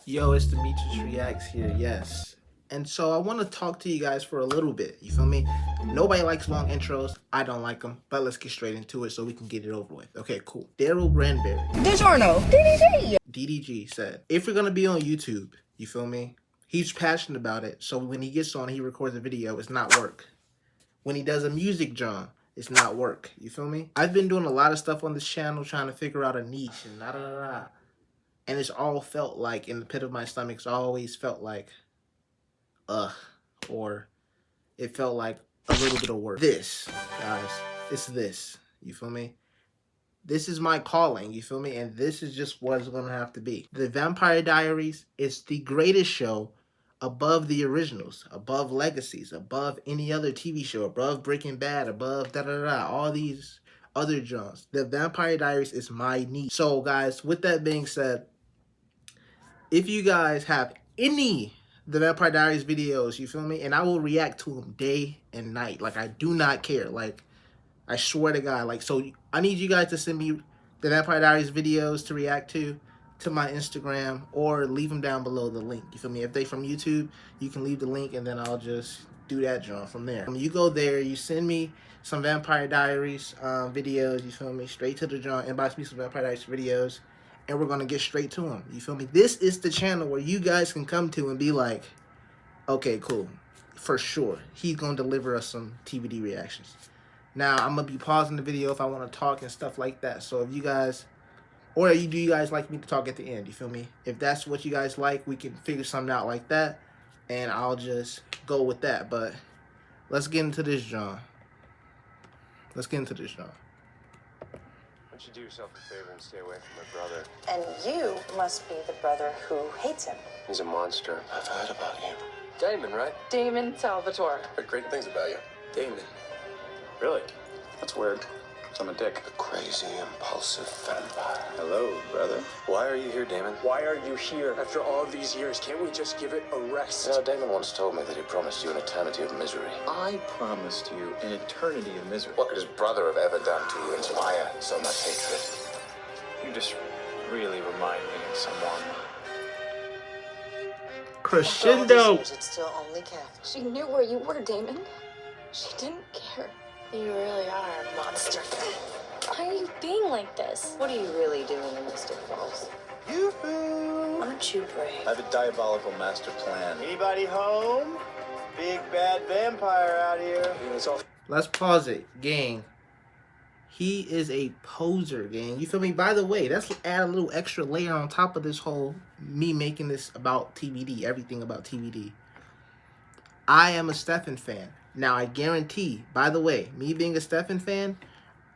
Yo, it's Demetrius Reacts here, yes. And so I want to talk to you guys for a little bit, you feel me? Nobody likes long intros, I don't like them, but let's get straight into it so we can get it over with. Okay, cool. Daryl Granberry. DiGiorno. DDG. DDG said, if you're going to be on YouTube, you feel me? He's passionate about it, so when he gets on, he records a video, it's not work. When he does a music genre, it's not work, you feel me? I've been doing a lot of stuff on this channel trying to figure out a niche and da-da-da-da. And it's all felt like, in the pit of my stomach, it's always felt like, or it felt like a little bit of work. This, guys, it's this, you feel me? This is my calling, you feel me? And this is just what it's gonna have to be. The Vampire Diaries is the greatest show above the originals, above Legacies, above any other TV show, above Breaking Bad, above da-da-da-da, all these other genres. The Vampire Diaries is my niche. So, guys, with that being said, if you guys have any the Vampire Diaries videos, you feel me? And I will react to them day and night. Like, I do not care. Like, I swear to God. Like, so I need you guys to send me the Vampire Diaries videos to react to my Instagram, or leave them down below the link. You feel me? If they from YouTube, you can leave the link and then I'll just do that job from there. You go there, you send me some Vampire Diaries videos, you feel me? Straight to the joint, inbox me some Vampire Diaries videos, and we're gonna get straight to them. You feel me? This is the channel where you guys can come to and be like, okay, cool, for sure, he's gonna deliver us some TVD reactions. Now I'm gonna be pausing the video if I want to talk and stuff like that. So if you guys, or do you guys like me to talk at the end? You feel me? If that's what you guys like, we can figure something out like that, and I'll just go with that. But let's get into this, John. Let's get into this, John. Why don't you do yourself a favor and stay away from my brother? And you must be the brother who hates him. He's a monster. I've heard about you. Damon, right? Damon Salvatore. Heard great things about you. Damon. Really? That's weird. I'm a dick. A crazy, impulsive vampire. Hello, brother. Why are you here, Damon? Why are you here after all these years? Can't we just give it a rest? You know, Damon once told me that he promised you an eternity of misery. I promised you an eternity of misery. What could his brother have ever done to inspire so much hatred? You just really remind me of someone. Crescendo. It's still only Kathy. She knew where you were, Damon. She didn't care. You really are a monster. Why are you being like this? What are you really doing in Mystic Falls? Yoo-hoo! Aren't you brave? I have a diabolical master plan. Anybody home? Big bad vampire out here. It's all Let's pause it, gang. He is a poser, gang. You feel me? By the way, let's add a little extra layer on top of this whole me making this about TVD, everything about TVD. I am a Stefan fan. Now, I guarantee, by the way, me being a Stefan fan,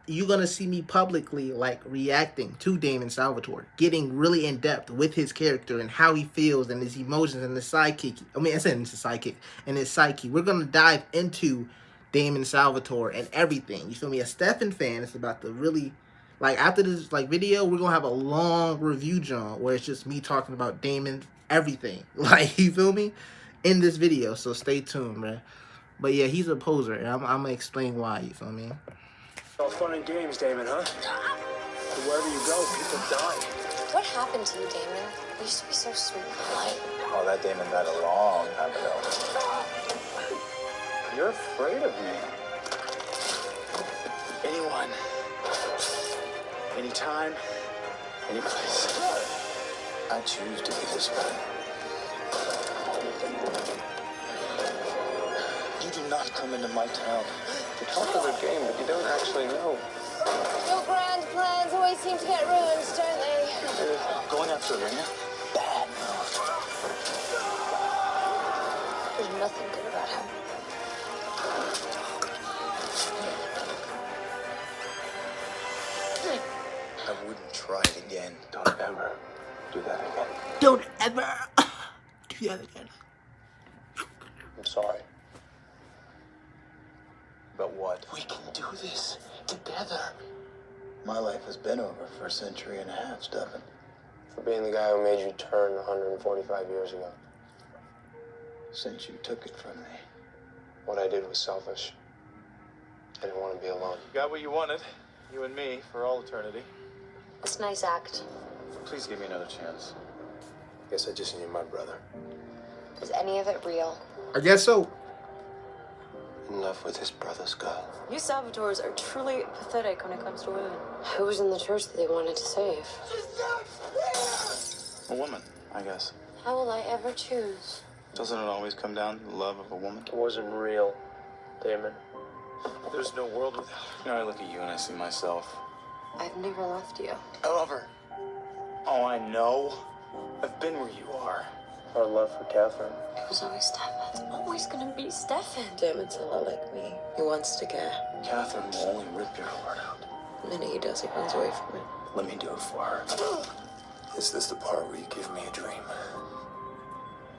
you're going to see me publicly, like, reacting to Damon Salvatore, getting really in-depth with his character and how he feels and his emotions and his sidekick. I mean, I said his sidekick and his psyche. We're going to dive into Damon Salvatore and everything. You feel me? A Stefan fan is about to really, like, after this, like, video, we're going to have a long review, John, where it's just me talking about Damon, everything. Like, you feel me? In this video, so stay tuned, man. But yeah, he's a poser, and I'm gonna explain why, you feel me? All fun and games, Damon, huh? But wherever you go, people die. What happened to you, Damon? You used to be so sweet and polite. Oh, that Damon died a long time ago. You're afraid of me. Anyone, anytime, any place. I choose to be this man. You do not come into my town. you talk a good game, but you don't actually know. Your grand plans always seem to get ruined, don't they? Going after Arena? Bad move. There's nothing good about him. I wouldn't try it again. Don't ever do that again. Don't ever do that again. I'm sorry. But what? We can do this together. My life has been over for a century and a half, Stefan. For being the guy who made you turn 145 years ago. Since you took it from me. What I did was selfish. I didn't want to be alone. Got what you wanted, you and me, for all eternity. It's a nice act. Please give me another chance. Guess I just need my brother. Is any of it real? I guess so. In love with his brother's girl. You Salvatores are truly pathetic when it comes to women. Who was in the church that they wanted to save? A woman, I guess. How will I ever choose? Doesn't it always come down to the love of a woman? It wasn't real, Damon. There's no world without her. You know, I look at you and I see myself. I've never left you. I love her. Oh, I know. I've been where you are. Our love for Catherine. It was always Stefan. It's always gonna be Stefan. Damon's a lot like me. He wants to care. Catherine will only rip your heart out. The minute he does, he runs away from it. Let me do it for her. Is this the part where you give me a dream?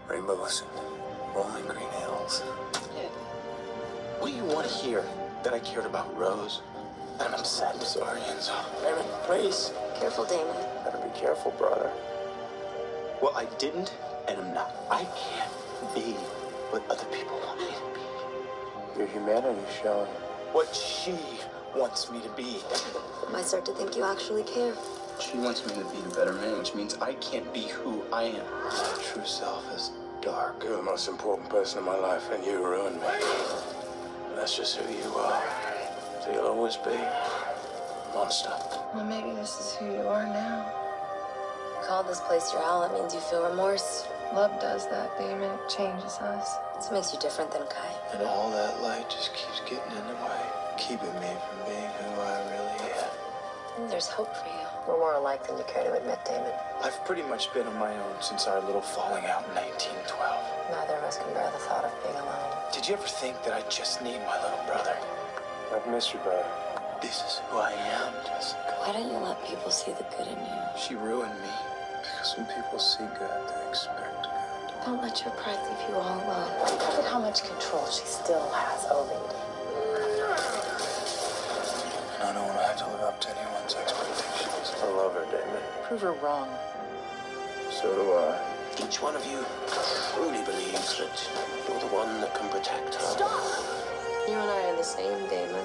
Rainbows and rolling green hills. What do you want to hear? That I cared about Rose? I'm upset. I'm sorry, Enzo. Damon, please. Careful, Damon. Better be careful, brother. Well, I didn't, and I'm not. I can't be what other people want me to be. Your humanity's showing. What she wants me to be. I start to think you actually care. She wants me to be the better man, which means I can't be who I am. My true self is dark. You're the most important person in my life, and you ruined me. That's just who you are. So you'll always be a monster. Well, maybe this is who you are now. You call this place your hell, it means you feel remorse. Love does that, Damon. It changes us. It makes you different than Kai. And all that light just keeps getting in the way, keeping me from being who I really am. And there's hope for you. We're more alike than you care to admit, Damon. I've pretty much been on my own since our little falling out in 1912. Neither of us can bear the thought of being alone. Did you ever think that I just need my little brother? I've missed you, brother. This is who I am, Jessica. Why don't you let people see the good in you? She ruined me. Because when people see good, they expect good. Don't let your pride leave you all alone. Look at how much control she still has over you. And I don't want to have to live up to anyone's expectations. I love her, Damon. Prove her wrong. So do I. Each one of you truly believes that you're the one that can protect her. Stop! You and I are the same, Damon.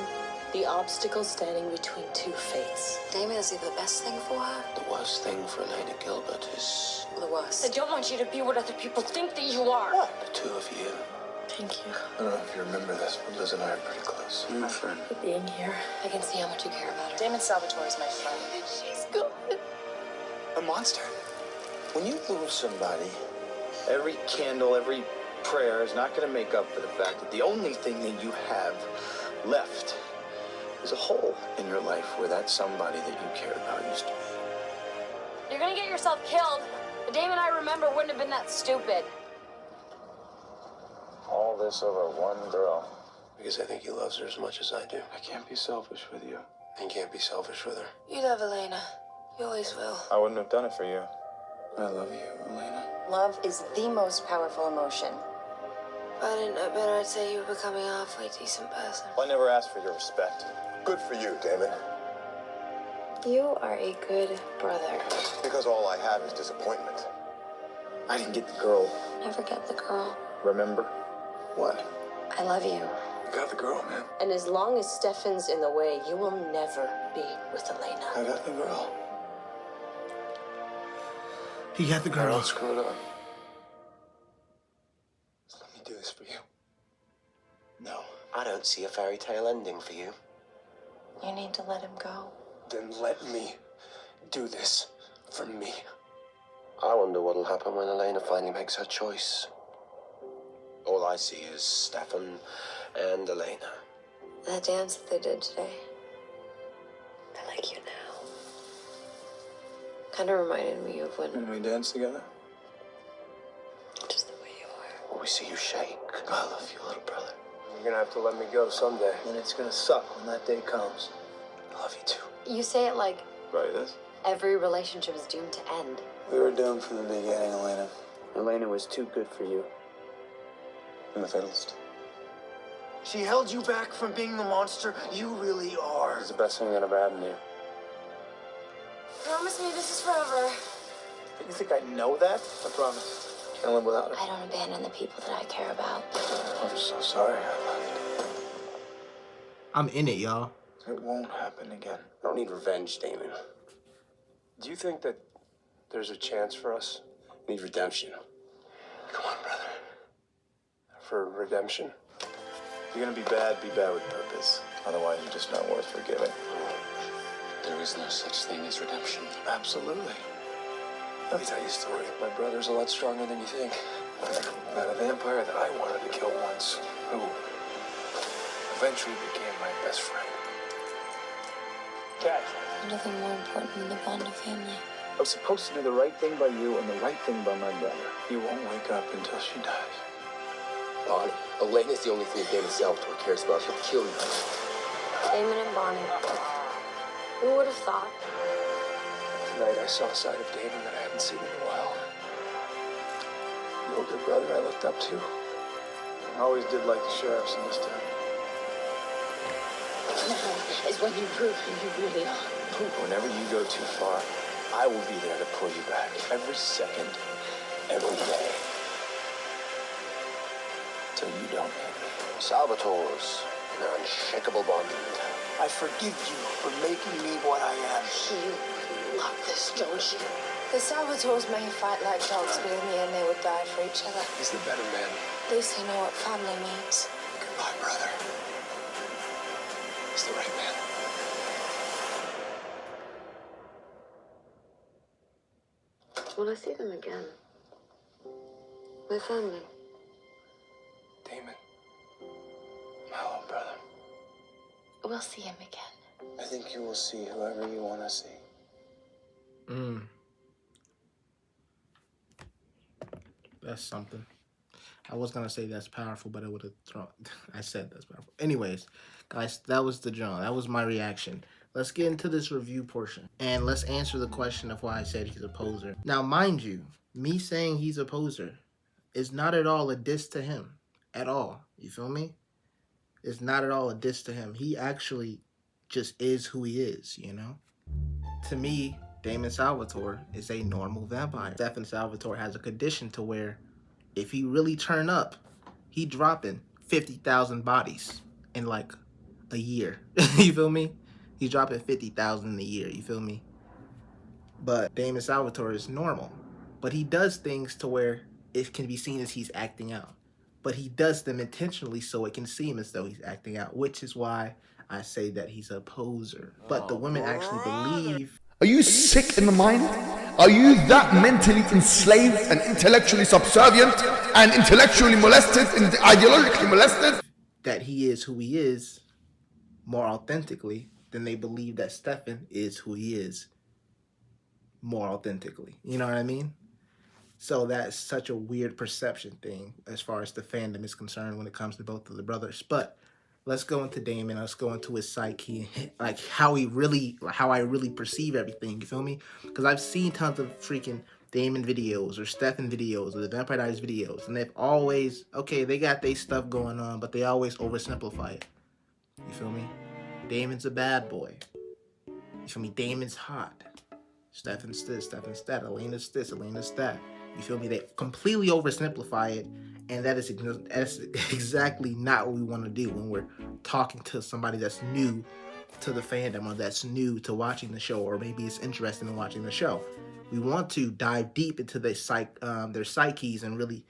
The obstacle standing between two fates. Damon is either the best thing for her The worst thing for Elena Gilbert is or the worst. I don't want you to be what other people think that you are. the two of you. Thank you I don't know if you remember this, but Liz and I are pretty close. My friend. for being here. I can see how much you care about her. Damon Salvatore is my friend. She's gone. A monster. When you lose somebody, Every candle, every prayer is not going to make up for the fact that the only thing that you have left is a hole in your life where that somebody that you cared about used to be. You're gonna get yourself killed. The Damon I remember wouldn't have been that stupid. All this over one girl. because I think he loves her as much as I do. I can't be selfish with you. And can't be selfish with her. You love Elena. You always will. I wouldn't have done it for you. I love you, Elena. Love is the most powerful emotion. If I didn't know better, I'd say you were becoming a halfway decent person. I never asked for your respect. Good for you, Damon. You are a good brother. Because all I have is disappointment. I didn't get the girl. Never get the girl. Remember? What? I love you. You got the girl, man. And as long as Stefan's in the way, you will never be with Elena. I got the girl. He got the I girl. don't screw it up. Just let me do this for you. No. I don't see a fairy tale ending for you. You need to let him go. Then let me do this for me. I wonder what'll happen when Elena finally makes her choice. All I see is Stefan and Elena. That dance that they did today. I like you now. Kind of reminded me of when we dance together? just the way you are. Will we see you shake? I love you, little brother. You're gonna have to let me go someday. And it's gonna suck when that day comes. I love you too. You say it like Right, this? every relationship is doomed to end. We were doomed from the beginning, Elena. Elena was too good for you. I'm the fiddlist. She held you back from being the monster you really are. It's the best thing that ever happened to you. Promise me this is forever. You think I know that? I promise. Can't live without her. I don't abandon the people that I care about. I'm so sorry I left. I'm in it, y'all. It won't happen again. I don't need revenge, Damon. Do you think that there's a chance for us? Need redemption. Come on, brother. For redemption? If you're gonna be bad with purpose. Otherwise, you're just not worth forgiving. There is no such thing as redemption. Absolutely. Let me tell you a story. My brother's a lot stronger than you think. About a vampire that I wanted to kill once, who eventually became my best friend. Catch. There's nothing more important than the bond of family. I was supposed to do the right thing by you and the right thing by my brother. You won't wake up until she dies. Bonnie, Elena's the only thing Damon Salvatore cares about. He'll kill you. Damon and Bonnie. Who would have thought? Tonight I saw a side of Damon that I hadn't seen in a while. The older brother I looked up to. I always did like the sheriffs in this town. Is when you prove who you really are. Whenever you go too far, I will be there to pull you back. Every second, every day. Till you don't need me. Salvatore's an unshakable bonding. I forgive you for making me what I am. You love this, don't you? The Salvatores may fight like dogs, but in the end they would die for each other. He's the better man. At least they know what family means. Goodbye, brother. He's the right man. Will I see them again? My family. Damon. My little brother. We'll see him again. I think you will see whoever you want to see. That's something. I was gonna say that's powerful, but I would have thrown. I said that's powerful. Anyways, guys, that was the John. That was my reaction. Let's get into this review portion and let's answer the question of why I said he's a poser. Now, mind you, me saying he's a poser is not at all a diss to him, at all. You feel me? It's not at all a diss to him. He actually just is who he is, you know? To me, Damon Salvatore is a normal vampire. Stefan Salvatore has a condition to where if he really turn up, he dropping 50,000 bodies in like a year. You feel me? He's dropping 50,000 in a year. You feel me? But Damon Salvatore is normal. But he does things to where it can be seen as he's acting out. But he does them intentionally so it can seem as though he's acting out, which is why I say that he's a poser. But the women actually believe. Are you sick in the mind? Are you that mentally enslaved and intellectually subservient and intellectually molested and ideologically molested? That he is who he is more authentically than they believe that Stefan is who he is more authentically. You know what I mean? So that's such a weird perception thing as far as the fandom is concerned when it comes to both of the brothers. But let's go into Damon. Let's go into his psyche, like how I really perceive everything. You feel me? Because I've seen tons of freaking Damon videos or Stefan videos or the Vampire Diaries videos, and they've always, okay, they got their stuff going on, but they always oversimplify it. You feel me? Damon's a bad boy. You feel me? Damon's hot. Stefan's this, Stefan's that. Elena's this, Elena's that. You feel me? They completely oversimplify it, and that's exactly not what we want to do when we're talking to somebody that's new to the fandom or that's new to watching the show, or maybe is interested in watching the show. We want to dive deep into their psyches and really,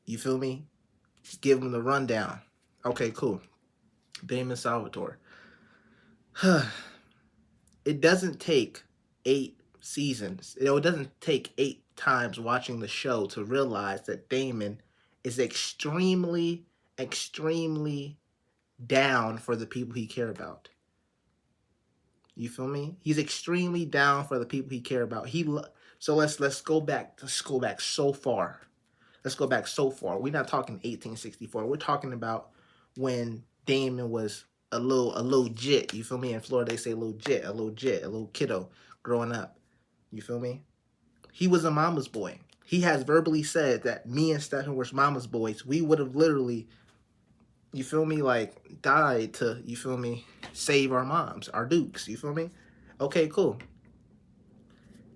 you feel me? Give them the rundown. Okay, cool. Damon Salvatore. It doesn't take 8 seasons. It doesn't take 8 times watching the show to realize that Damon is extremely, extremely down for the people he cares about. You feel me? He's extremely down for the people he cares about. So let's go back. Let's go back so far. Let's go back so far. We're not talking 1864. We're talking about when Damon was a little jit. You feel me? In Florida, they say a little kiddo growing up. You feel me? He was a mama's boy. He has verbally said that me and Stefan were mama's boys. We would have literally, you feel me, like died to, you feel me, save our moms, our dukes. You feel me? Okay, cool.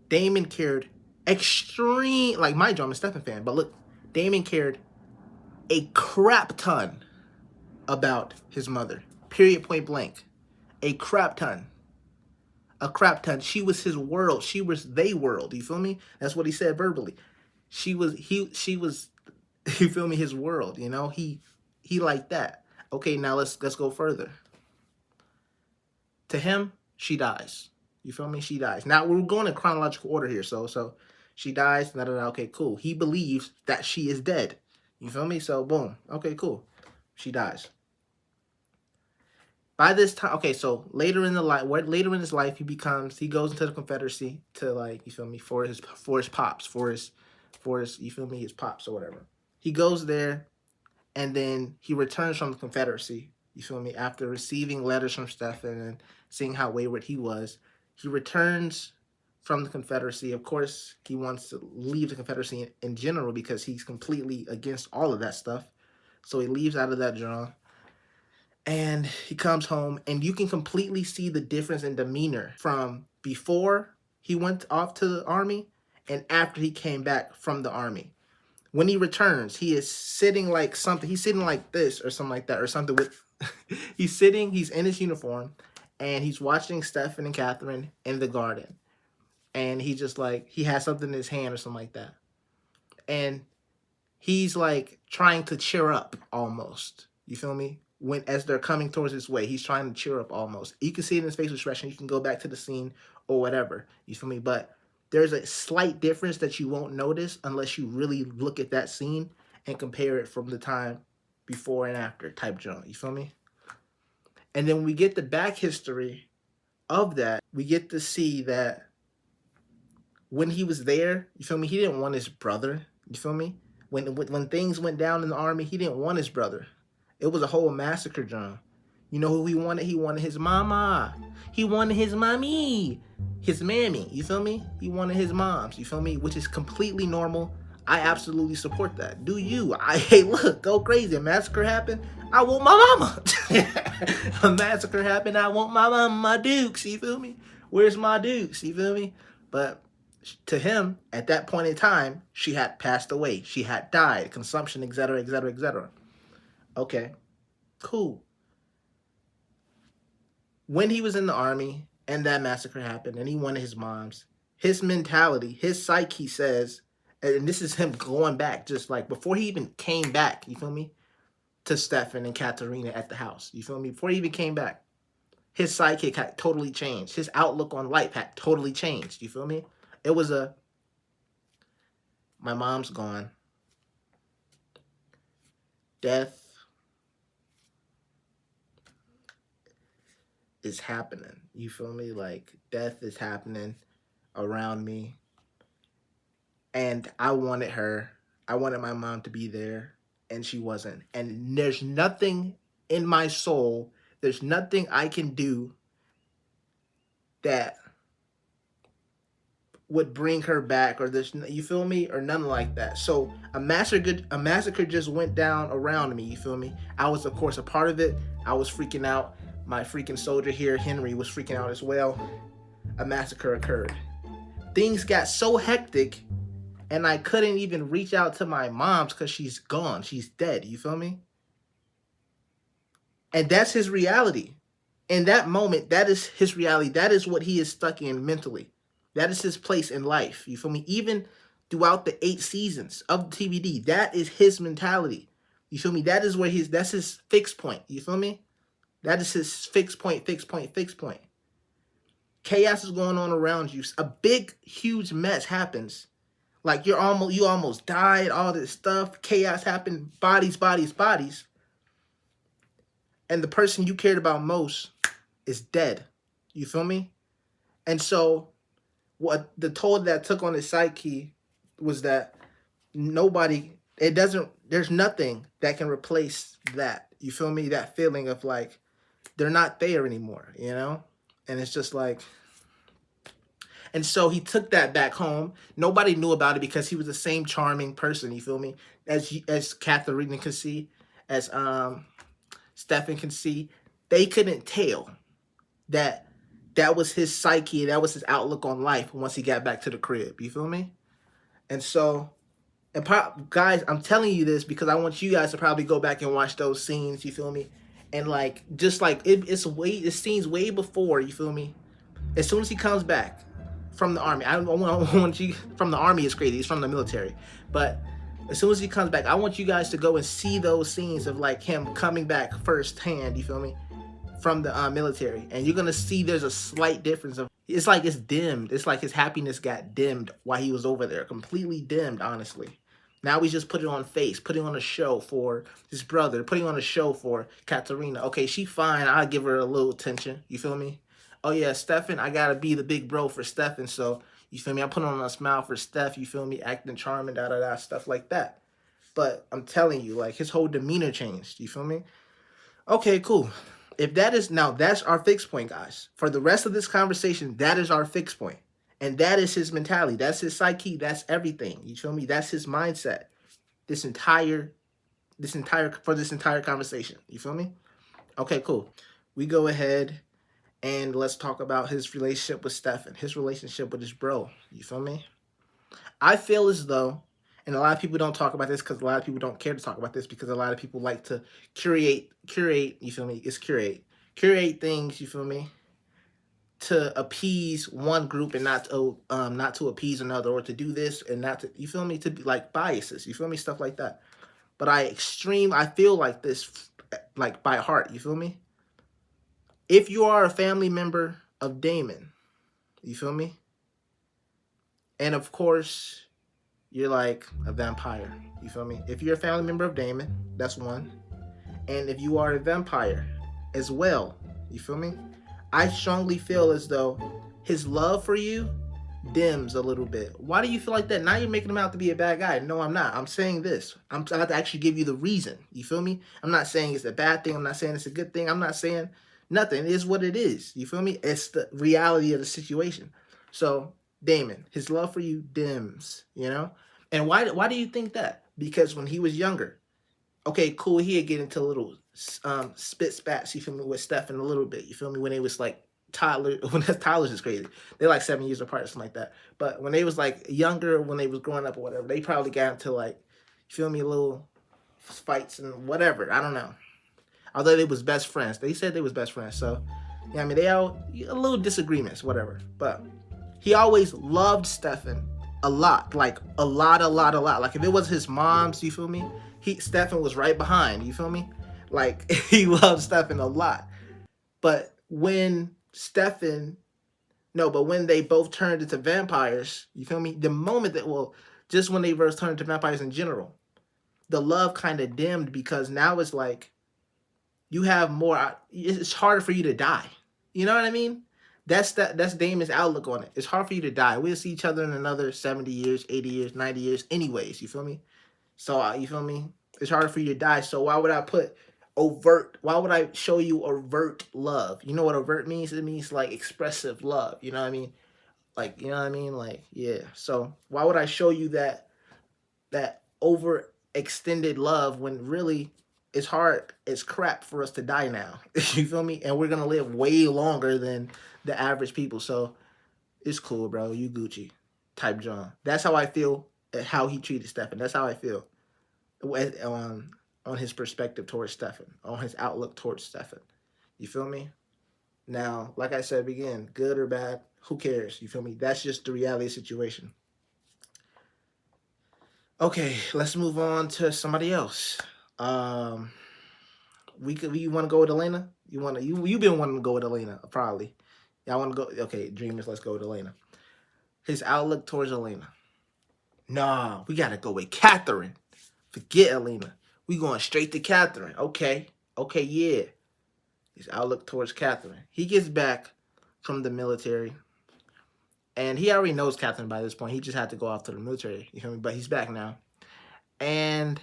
Damon cared extreme, like mind you, I'm a Stefan fan, but look, Damon cared a crap ton about his mother. Period, point blank. A crap ton. A crap ton. She was his world. She was they world. You feel me? That's what he said verbally. she was you feel me, his world, you know? He liked that. Okay, now let's go further. To him, she dies. You feel me? She dies. Now we're going in chronological order here, so she dies, da da da. Okay, cool. He believes that she is dead. You feel me? So boom. Okay, cool. She dies. By this time, okay, so later in his life, he goes into the Confederacy to, like, you feel me, for his pops, for his you feel me, his pops or whatever. He goes there, and then he returns from the Confederacy. You feel me? After receiving letters from Stefan and seeing how wayward he was, he returns from the Confederacy. Of course, he wants to leave the Confederacy in general because he's completely against all of that stuff. So he leaves out of that job. And he comes home, and you can completely see the difference in demeanor from before he went off to the army and after he came back from the army. When he returns, he is sitting like something. He's sitting like this or something like that or something with... he's in his uniform, and he's watching Stefan and Catherine in the garden. And he just like, he has something in his hand or something like that. And he's like trying to cheer up almost. You feel me? As they're coming towards his way, he's trying to cheer up almost. You can see it in his facial expression. You can go back to the scene or whatever. You feel me? But there's a slight difference that you won't notice unless you really look at that scene and compare it from the time before and after type John. You feel me? And then when we get the back history of that, we get to see that when he was there, you feel me, he didn't want his brother. You feel me? When things went down in the army, he didn't want his brother. It was a whole massacre, John. You know who he wanted? He wanted his mama. He wanted his mommy. His mammy. You feel me? He wanted his moms. You feel me? Which is completely normal. I absolutely support that. Do you? Hey, look, go crazy. A massacre happened. I want my mama. A massacre happened. I want my mama, my dukes. You feel me? Where's my dukes? You feel me? But to him, at that point in time, she had passed away. She had died. Consumption, etc., etc., etc. Okay, cool. When he was in the army and that massacre happened and he wanted his mom's, his mentality, his psyche says, and this is him going back, just like before he even came back, you feel me, to Stefan and Katerina at the house, you feel me, before he even came back, his psyche had totally changed. His outlook on life had totally changed, you feel me? It was my mom's gone. Death is happening. You feel me? Like, death is happening around me. And I wanted her. I wanted my mom to be there. And she wasn't. And there's nothing in my soul. There's nothing I can do that would bring her back. Or there's, you feel me? Or nothing like that. So a massacre just went down around me. You feel me? I was, of course, a part of it. I was freaking out. My freaking soldier here, Henry, was freaking out as well. A massacre occurred. Things got so hectic, and I couldn't even reach out to my mom's because she's gone. She's dead. You feel me? And that's his reality. In that moment, that is his reality. That is what he is stuck in mentally. That is his place in life. You feel me? Even throughout the 8 seasons of the TVD, that is his mentality. You feel me? That is where that's his fixed point. You feel me? That is his fixed point. Chaos is going on around you. A big, huge mess happens. Like you almost died, all this stuff. Chaos happened, bodies. And the person you cared about most is dead. You feel me? And so what the toll that took on his psyche was that there's nothing that can replace that. You feel me? That feeling of like, they're not there anymore, you know? And it's just like... And so he took that back home. Nobody knew about it because he was the same charming person, you feel me? As Katharina can see, as Stefan can see. They couldn't tell that was his psyche, that was his outlook on life once he got back to the crib, you feel me? And so... And guys, I'm telling you this because I want you guys to probably go back and watch those scenes, you feel me? And like, just like, it's scenes way before, you feel me? As soon as he comes back from the army. I want you from the army is crazy. He's from the military, but as soon as he comes back, I want you guys to go and see those scenes of like him coming back firsthand. You feel me? From the military, and you're gonna see there's a slight difference of it's like it's dimmed. It's like his happiness got dimmed while he was over there, completely dimmed. Honestly, now he's just putting on face, putting on a show for his brother, putting on a show for Katerina. Okay, she fine. I'll give her a little attention. You feel me? Oh yeah, Stefan, I gotta be the big bro for Stefan. So you feel me? I put on a smile for Steph. You feel me? Acting charming, da da da, stuff like that. But I'm telling you, like his whole demeanor changed. You feel me? Okay, cool. If that is now, that's our fixed point, guys. For the rest of this conversation, that is our fixed point. And that is his mentality. That's his psyche. That's everything. You feel me? That's his mindset. This entire conversation. You feel me? Okay, cool. We go ahead and let's talk about his relationship with Stefan, his relationship with his bro. You feel me? I feel as though, and a lot of people don't talk about this because a lot of people don't care to talk about this because a lot of people like to curate, you feel me? It's curate things, you feel me? To appease one group and not to appease another, or to do this and not to, you feel me? To be like biases, you feel me? Stuff like that. But I feel like this, like by heart, you feel me? If you are a family member of Damon, you feel me? And of course, you're like a vampire, you feel me? If you're a family member of Damon, that's one. And if you are a vampire as well, you feel me? I strongly feel as though his love for you dims a little bit. Why do you feel like that? Now you're making him out to be a bad guy. No, I'm not. I'm saying this. I have to actually give you the reason. You feel me? I'm not saying it's a bad thing. I'm not saying it's a good thing. I'm not saying nothing. It is what it is. You feel me? It's the reality of the situation. So, Damon, his love for you dims, you know? And why do you think that? Because when he was younger, okay, cool, he'd get into little spit spats, you feel me, with Stefan a little bit, you feel me, when they was like toddlers is crazy. They're like 7 years apart or something like that. But when they was like younger, when they was growing up or whatever, they probably got into like, you feel me, little fights and whatever. I don't know. Although they was best friends. They said they was best friends. So, yeah, I mean, they all, a little disagreements, whatever. But he always loved Stefan a lot. Like, a lot. Like, if it was his mom's, you feel me, Stefan was right behind, you feel me? Like, he loved Stefan a lot. But when when they both turned into vampires, you feel me? The moment that, just when they first turned into vampires in general, the love kind of dimmed because now it's like, you have more, it's harder for you to die. You know what I mean? That's Damon's outlook on it. It's hard for you to die. We'll see each other in another 70 years, 80 years, 90 years anyways, you feel me? So, you feel me? It's harder for you to die. So why would I show you overt love? You know what overt means? It means like expressive love. You know what I mean? Like, you know what I mean? Like, yeah. So why would I show you that overextended love when really it's hard, it's crap for us to die now. You feel me? And we're going to live way longer than the average people. So it's cool, bro. You Gucci type John. That's how I feel at how he treated Stefan. That's how I feel. On his perspective towards Stefan, on his outlook towards Stefan. You feel me? Now, like I said, again, good or bad, who cares? You feel me? That's just the reality of the situation. Okay, let's move on to somebody else. You want to go with Elena? You've been wanting to go with Elena, probably. Yeah, I want to go. Okay, Dreamers, let's go with Elena. His outlook towards Elena. Nah, we gotta go with Catherine. Forget Elena. We going straight to Catherine. Okay, yeah. His outlook towards Catherine. He gets back from the military. And he already knows Catherine by this point. He just had to go off to the military. You feel me? But he's back now. And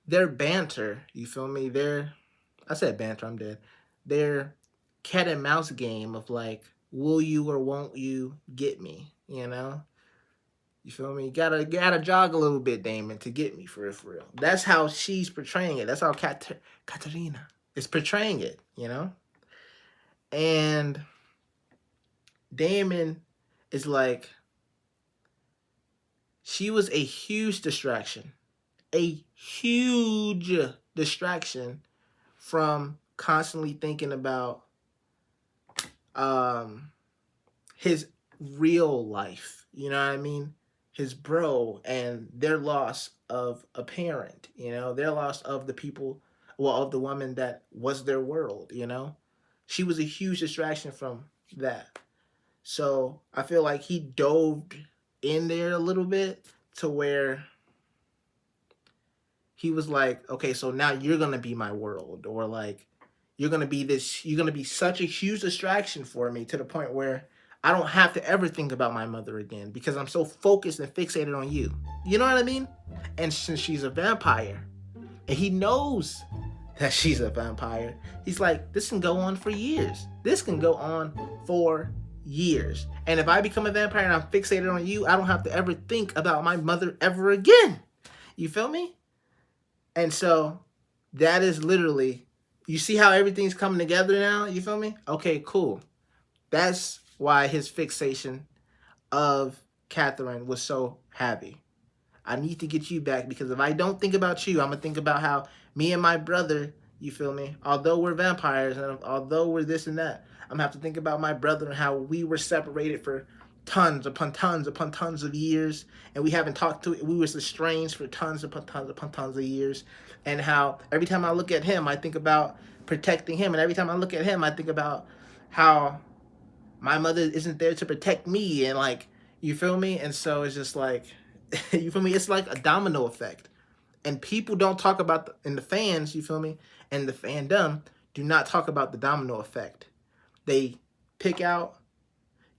their banter, you feel me? I said banter, I'm dead. Their cat and mouse game of like, will you or won't you get me? You know? You feel me? Gotta jog a little bit, Damon, to get me for real. That's how she's portraying it. That's how Katerina is portraying it, you know? And Damon is like, she was a huge distraction. A huge distraction from constantly thinking about his real life, you know what I mean? His bro and their loss of a parent, you know, their loss of the people, well, of the woman that was their world, you know? She was a huge distraction from that. So I feel like he dove in there a little bit to where he was like, okay, so now you're gonna be my world, or like you're gonna be this, you're gonna be such a huge distraction for me to the point where I don't have to ever think about my mother again because I'm so focused and fixated on you. You know what I mean? And since she's a vampire, and he knows that she's a vampire, he's like, this can go on for years. This can go on for years. And if I become a vampire and I'm fixated on you, I don't have to ever think about my mother ever again. You feel me? And so that is literally, you see how everything's coming together now? You feel me? Okay, cool. That's why his fixation of Catherine was so heavy. I need to get you back because if I don't think about you, I'm going to think about how me and my brother, you feel me? Although we're vampires and although we're this and that, I'm going to have to think about my brother and how we were separated for tons upon tons upon tons of years, and we haven't talked to, we was estranged for tons upon tons upon tons of years, and how every time I look at him, I think about protecting him, and every time I look at him, I think about how my mother isn't there to protect me, and like, you feel me? And so it's just like, you feel me? It's like a domino effect, and people don't talk about and the fans, you feel me? And the fandom do not talk about the domino effect. They pick out,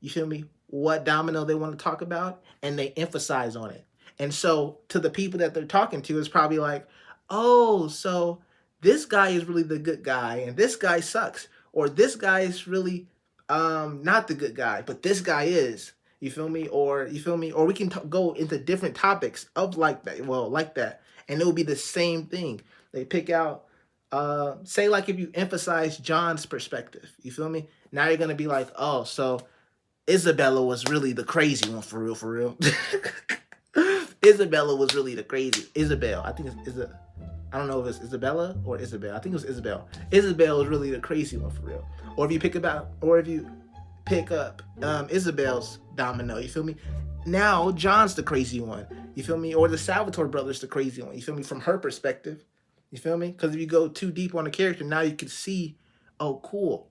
you feel me, what domino they want to talk about, and they emphasize on it. And so to the people that they're talking to, it's probably like, oh, so this guy is really the good guy, and this guy sucks. Or this guy is really not the good guy, but this guy is. You feel me? Or you feel me? Or we can go into different topics of like that. Well, like that. And it will be the same thing. They pick out, say like if you emphasize John's perspective, you feel me? Now you're going to be like, oh, so Isabella was really the crazy one, for real, for real. Isabella was really the crazy. Isabel, I think it's I don't know if it's Isabella or Isabel. I think it was Isabel. Isabel was really the crazy one, for real. Or if you pick up Isabel's domino, you feel me? Now John's the crazy one, you feel me? Or the Salvatore brothers the crazy one, you feel me? From her perspective, you feel me? Because if you go too deep on the character, now you can see, oh, cool.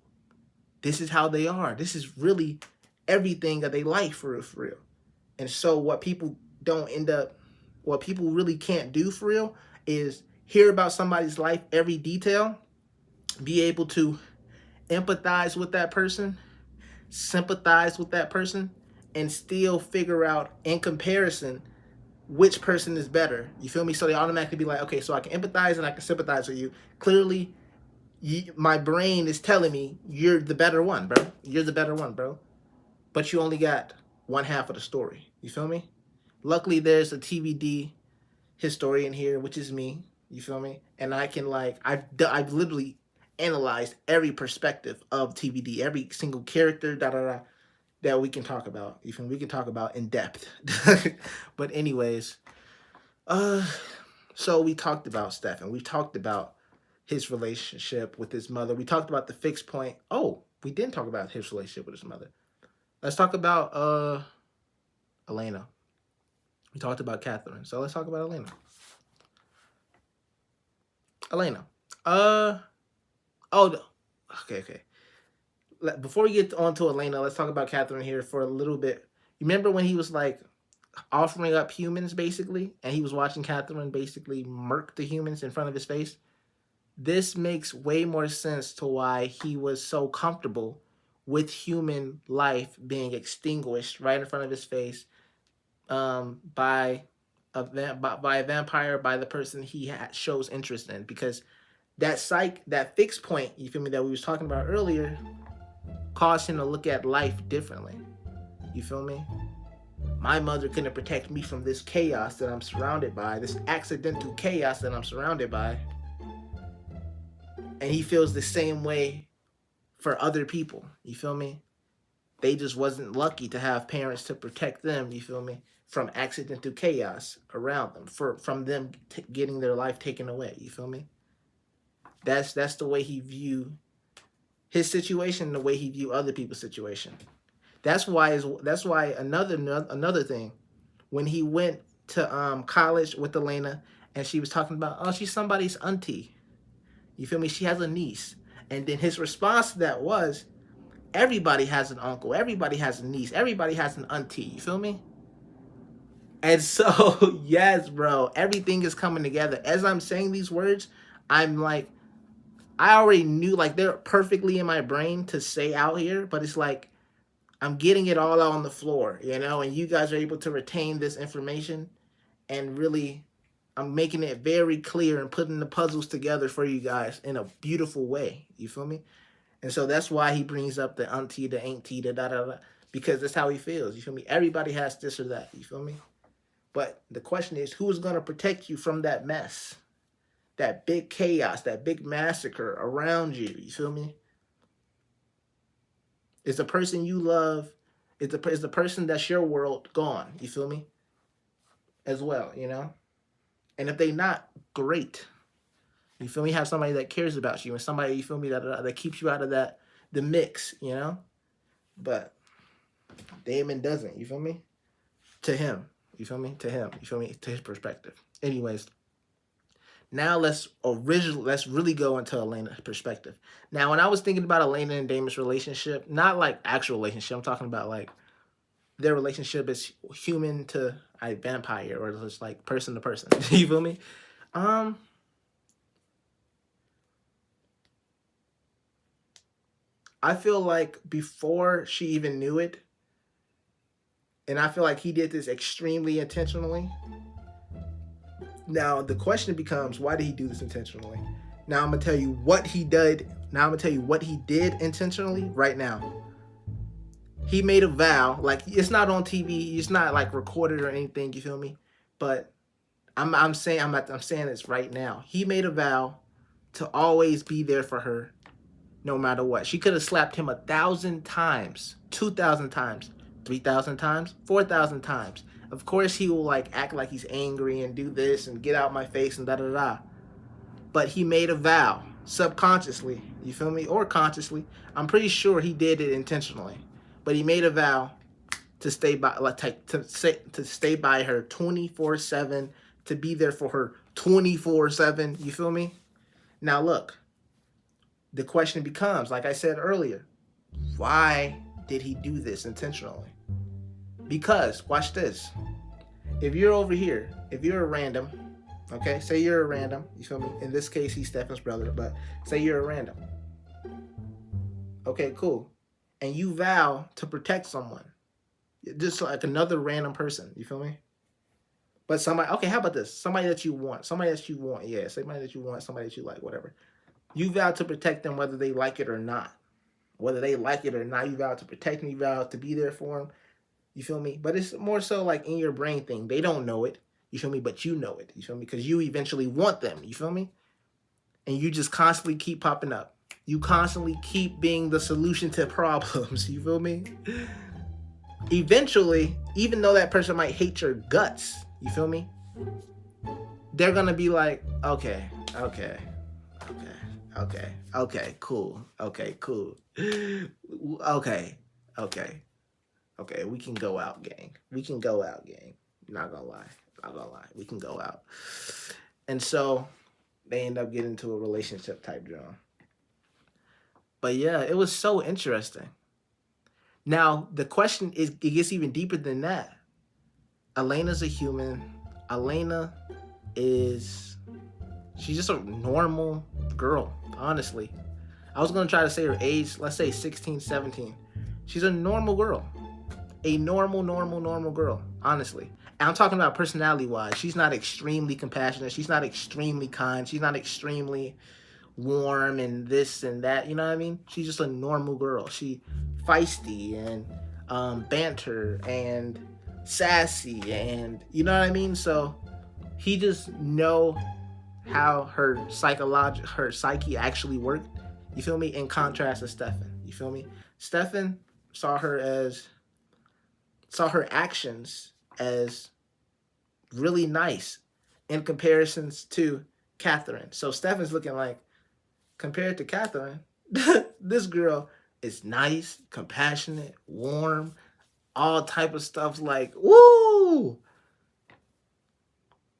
This is how they are. This is really everything that they like, for real, for real. And so what people really can't do for real is hear about somebody's life, every detail, be able to empathize with that person, sympathize with that person, and still figure out in comparison which person is better. You feel me? So they automatically be like, okay, so I can empathize and I can sympathize with you. Clearly, my brain is telling me you're the better one, bro. You're the better one, bro. But you only got one half of the story. You feel me? Luckily, there's a TVD historian here, which is me. You feel me? And I can I've literally analyzed every perspective of TVD, every single character, that we can talk about. You feel me? We can talk about in depth. But anyways, so we talked about Stefan. We talked about his relationship with his mother. We talked about the fixed point. Oh, we didn't talk about his relationship with his mother. Let's talk about Elena. We talked about Catherine. So let's talk about Elena. Okay. Before we get on to Elena, let's talk about Catherine here for a little bit. You remember when he was like offering up humans, basically, and he was watching Catherine basically murk the humans in front of his face? This makes way more sense to why he was so comfortable with human life being extinguished right in front of his face by a vampire, by the person he shows interest in, because that fixed point, you feel me, that we was talking about earlier, caused him to look at life differently. You feel me? My mother couldn't protect me from this chaos that I'm surrounded by, this accidental chaos that I'm surrounded by. And he feels the same way for other people. You feel me? They just wasn't lucky to have parents to protect them, you feel me, from accidental chaos around them, from them getting their life taken away, you feel me? That's the way he viewed his situation, the way he viewed other people's situation. That's why another thing, when he went to college with Elena and she was talking about, oh, she's somebody's auntie. You feel me? She has a niece. And then his response to that was, everybody has an uncle, everybody has a niece, everybody has an auntie. You feel me? And so, yes, bro, everything is coming together. As I'm saying these words, I'm like, I already knew, like, they're perfectly in my brain to say out here, but it's like, I'm getting it all out on the floor, you know, and you guys are able to retain this information, and really, I'm making it very clear and putting the puzzles together for you guys in a beautiful way. You feel me? And so that's why he brings up the auntie, the auntie, the da da da, because that's how he feels. You feel me? Everybody has this or that. You feel me? But the question is, who's going to protect you from that mess, that big chaos, that big massacre around you? You feel me? Is the person you love, is the person that's your world gone? You feel me? As well, you know? And if they not, great. You feel me? Have somebody that cares about you and somebody, you feel me, that keeps you out of the mix, you know? But Damon doesn't, you feel me? To him, you feel me? To him, you feel me? To his perspective. Anyways, now let's really go into Elena's perspective. Now, when I was thinking about Elena and Damon's relationship, not like actual relationship, I'm talking about like their relationship is human to a vampire, or just like person to person. You feel me? I feel like before she even knew it, and I feel like he did this extremely intentionally. Now, the question becomes, why did he do this intentionally? Now, I'm going to tell you what he did. Now, I'm going to tell you what he did intentionally right now. He made a vow. Like, it's not on TV. It's not, like, recorded or anything. You feel me? But I'm saying this right now. He made a vow to always be there for her no matter what. She could have slapped him 1,000 times, 2,000 times, 3,000 times, 4,000 times. Of course, he will like act like he's angry and do this and get out my face and da da da. But he made a vow subconsciously, you feel me, or consciously. I'm pretty sure he did it intentionally, but he made a vow to stay by, to stay by her 24/7, to be there for her 24/7. You feel me? Now look. The question becomes, like I said earlier, why did he do this intentionally? Because, watch this. If you're over here, if you're a random, okay, say you're a random, you feel me? In this case, he's Stefan's brother, but say you're a random. Okay, cool. And you vow to protect someone. Just like another random person, you feel me? But somebody, okay, how about this? Somebody that you want, yeah, somebody that you want, somebody that you like, whatever. You vow to protect them whether they like it or not. Whether they like it or not, you vow to protect them, you vow to be there for them. You feel me? But it's more so like in your brain thing. They don't know it. You feel me? But you know it. You feel me? Because you eventually want them. You feel me? And you just constantly keep popping up. You constantly keep being the solution to problems. You feel me? Eventually, even though that person might hate your guts, you feel me? They're going to be like, okay, cool. Okay, we can go out, gang. Not gonna lie. We can go out. And so they end up getting into a relationship type drama. But yeah, it was so interesting. Now, the question is, it gets even deeper than that. Elena's a human. Elena she's just a normal girl, honestly. I was going to try to say her age, let's say 16, 17. She's a normal girl. A normal girl, honestly. And I'm talking about personality-wise. She's not extremely compassionate. She's not extremely kind. She's not extremely warm and this and that. You know what I mean? She's just a normal girl. She feisty and banter and sassy and, you know what I mean? So he just know how her psyche actually worked. You feel me? In contrast to Stefan. You feel me? Stefan saw her actions as really nice in comparisons to Catherine. So Stefan's looking like, compared to Catherine, this girl is nice, compassionate, warm, all type of stuff like, woo!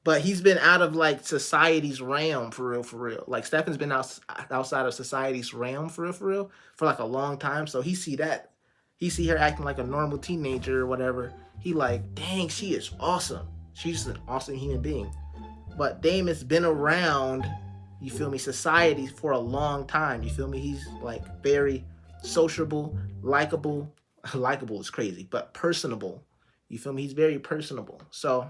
But he's been out of like society's realm for real. Like Stefan's been outside of society's realm for real, for like a long time. So he see that. He see her acting like a normal teenager or whatever. He like, dang, she is awesome. She's an awesome human being. But Damon's been around, you feel me, society for a long time. You feel me? He's like very sociable, likable. Likable is crazy, but personable. You feel me? He's very personable. So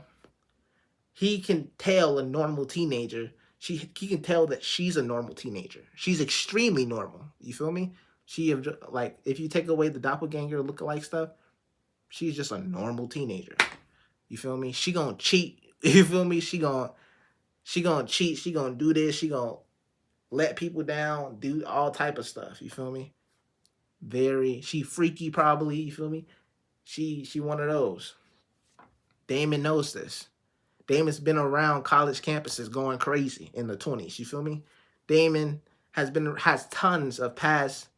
he can tell a normal teenager. He can tell that she's a normal teenager. She's extremely normal. You feel me? She like if you take away the doppelganger lookalike stuff, she's just a normal teenager. You feel me? She gonna cheat. You feel me? She gonna cheat. She gonna do this. She gonna let people down. Do all type of stuff. You feel me? She freaky probably. You feel me? She one of those. Damon knows this. Damon's been around college campuses going crazy in the 20s. You feel me? Damon has tons of past,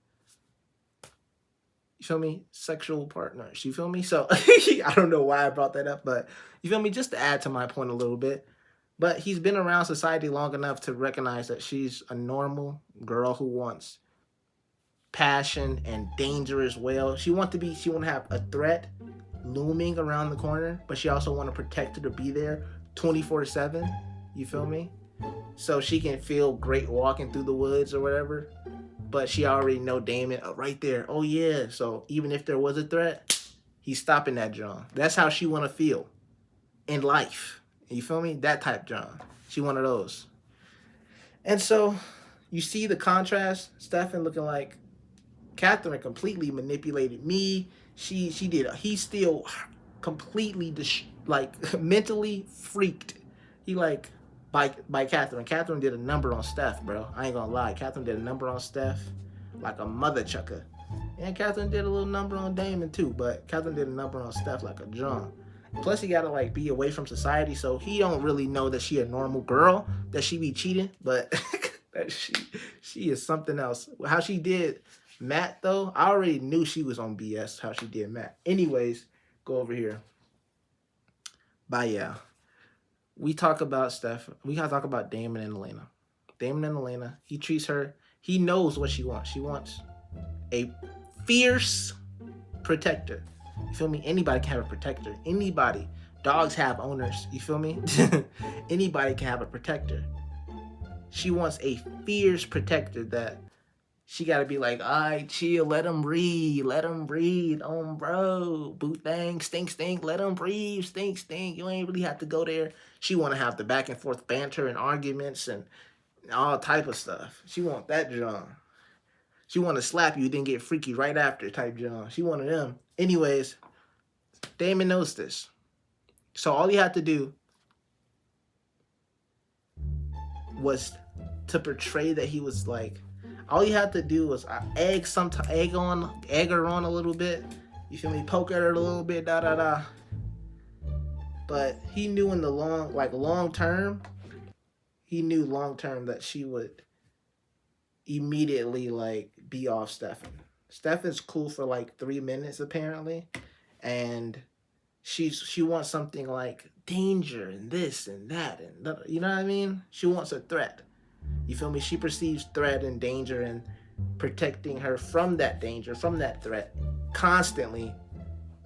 you feel me, sexual partners. You feel me? So I don't know why I brought that up, but you feel me? Just to add to my point a little bit. But he's been around society long enough to recognize that she's a normal girl who wants passion and danger as well. She want to have a threat looming around the corner, but she also want to protect her to be there 24/7. You feel me? So she can feel great walking through the woods or whatever. But she already know Damon right there. Oh yeah. So even if there was a threat, he's stopping that John. That's how she want to feel in life. You feel me? That type John. She one of those. And so you see the contrast. Stefan looking like Catherine completely manipulated me. He still completely mentally freaked. He like by Catherine. Catherine did a number on Steph, bro. I ain't gonna lie. Catherine did a number on Steph like a mother chucker. And Catherine did a little number on Damon too, but Catherine did a number on Steph like a John. Plus he gotta like be away from society, so he don't really know that she a normal girl, that she be cheating, but that she is something else. How she did Matt though, I already knew she was on BS how she did Matt. Anyways, go over here. But yeah, we talk about Steph. We gotta talk about Damon and Elena. Damon and Elena, he treats her, he knows what she wants. She wants a fierce protector. You feel me? Anybody can have a protector. Anybody. Dogs have owners. You feel me? Anybody can have a protector. She wants a fierce protector that she got to be like, all right, chill, let him breathe, bro, boot thang, stink, let him breathe, stink, you ain't really have to go there. She want to have the back and forth banter and arguments and all type of stuff. She want that John. She want to slap you, then get freaky right after type John. She one of them. Anyways, Damon knows this. So all he had to do was to portray that he was like, all you had to do was egg her on a little bit. You feel me? Poke at her a little bit, But he knew in the long term, that she would immediately like be off Stefan. Stefan's cool for like 3 minutes apparently, and she wants something like danger and this and that and that, you know what I mean? She wants a threat. You feel me? She perceives threat and danger and protecting her from that danger, from that threat, constantly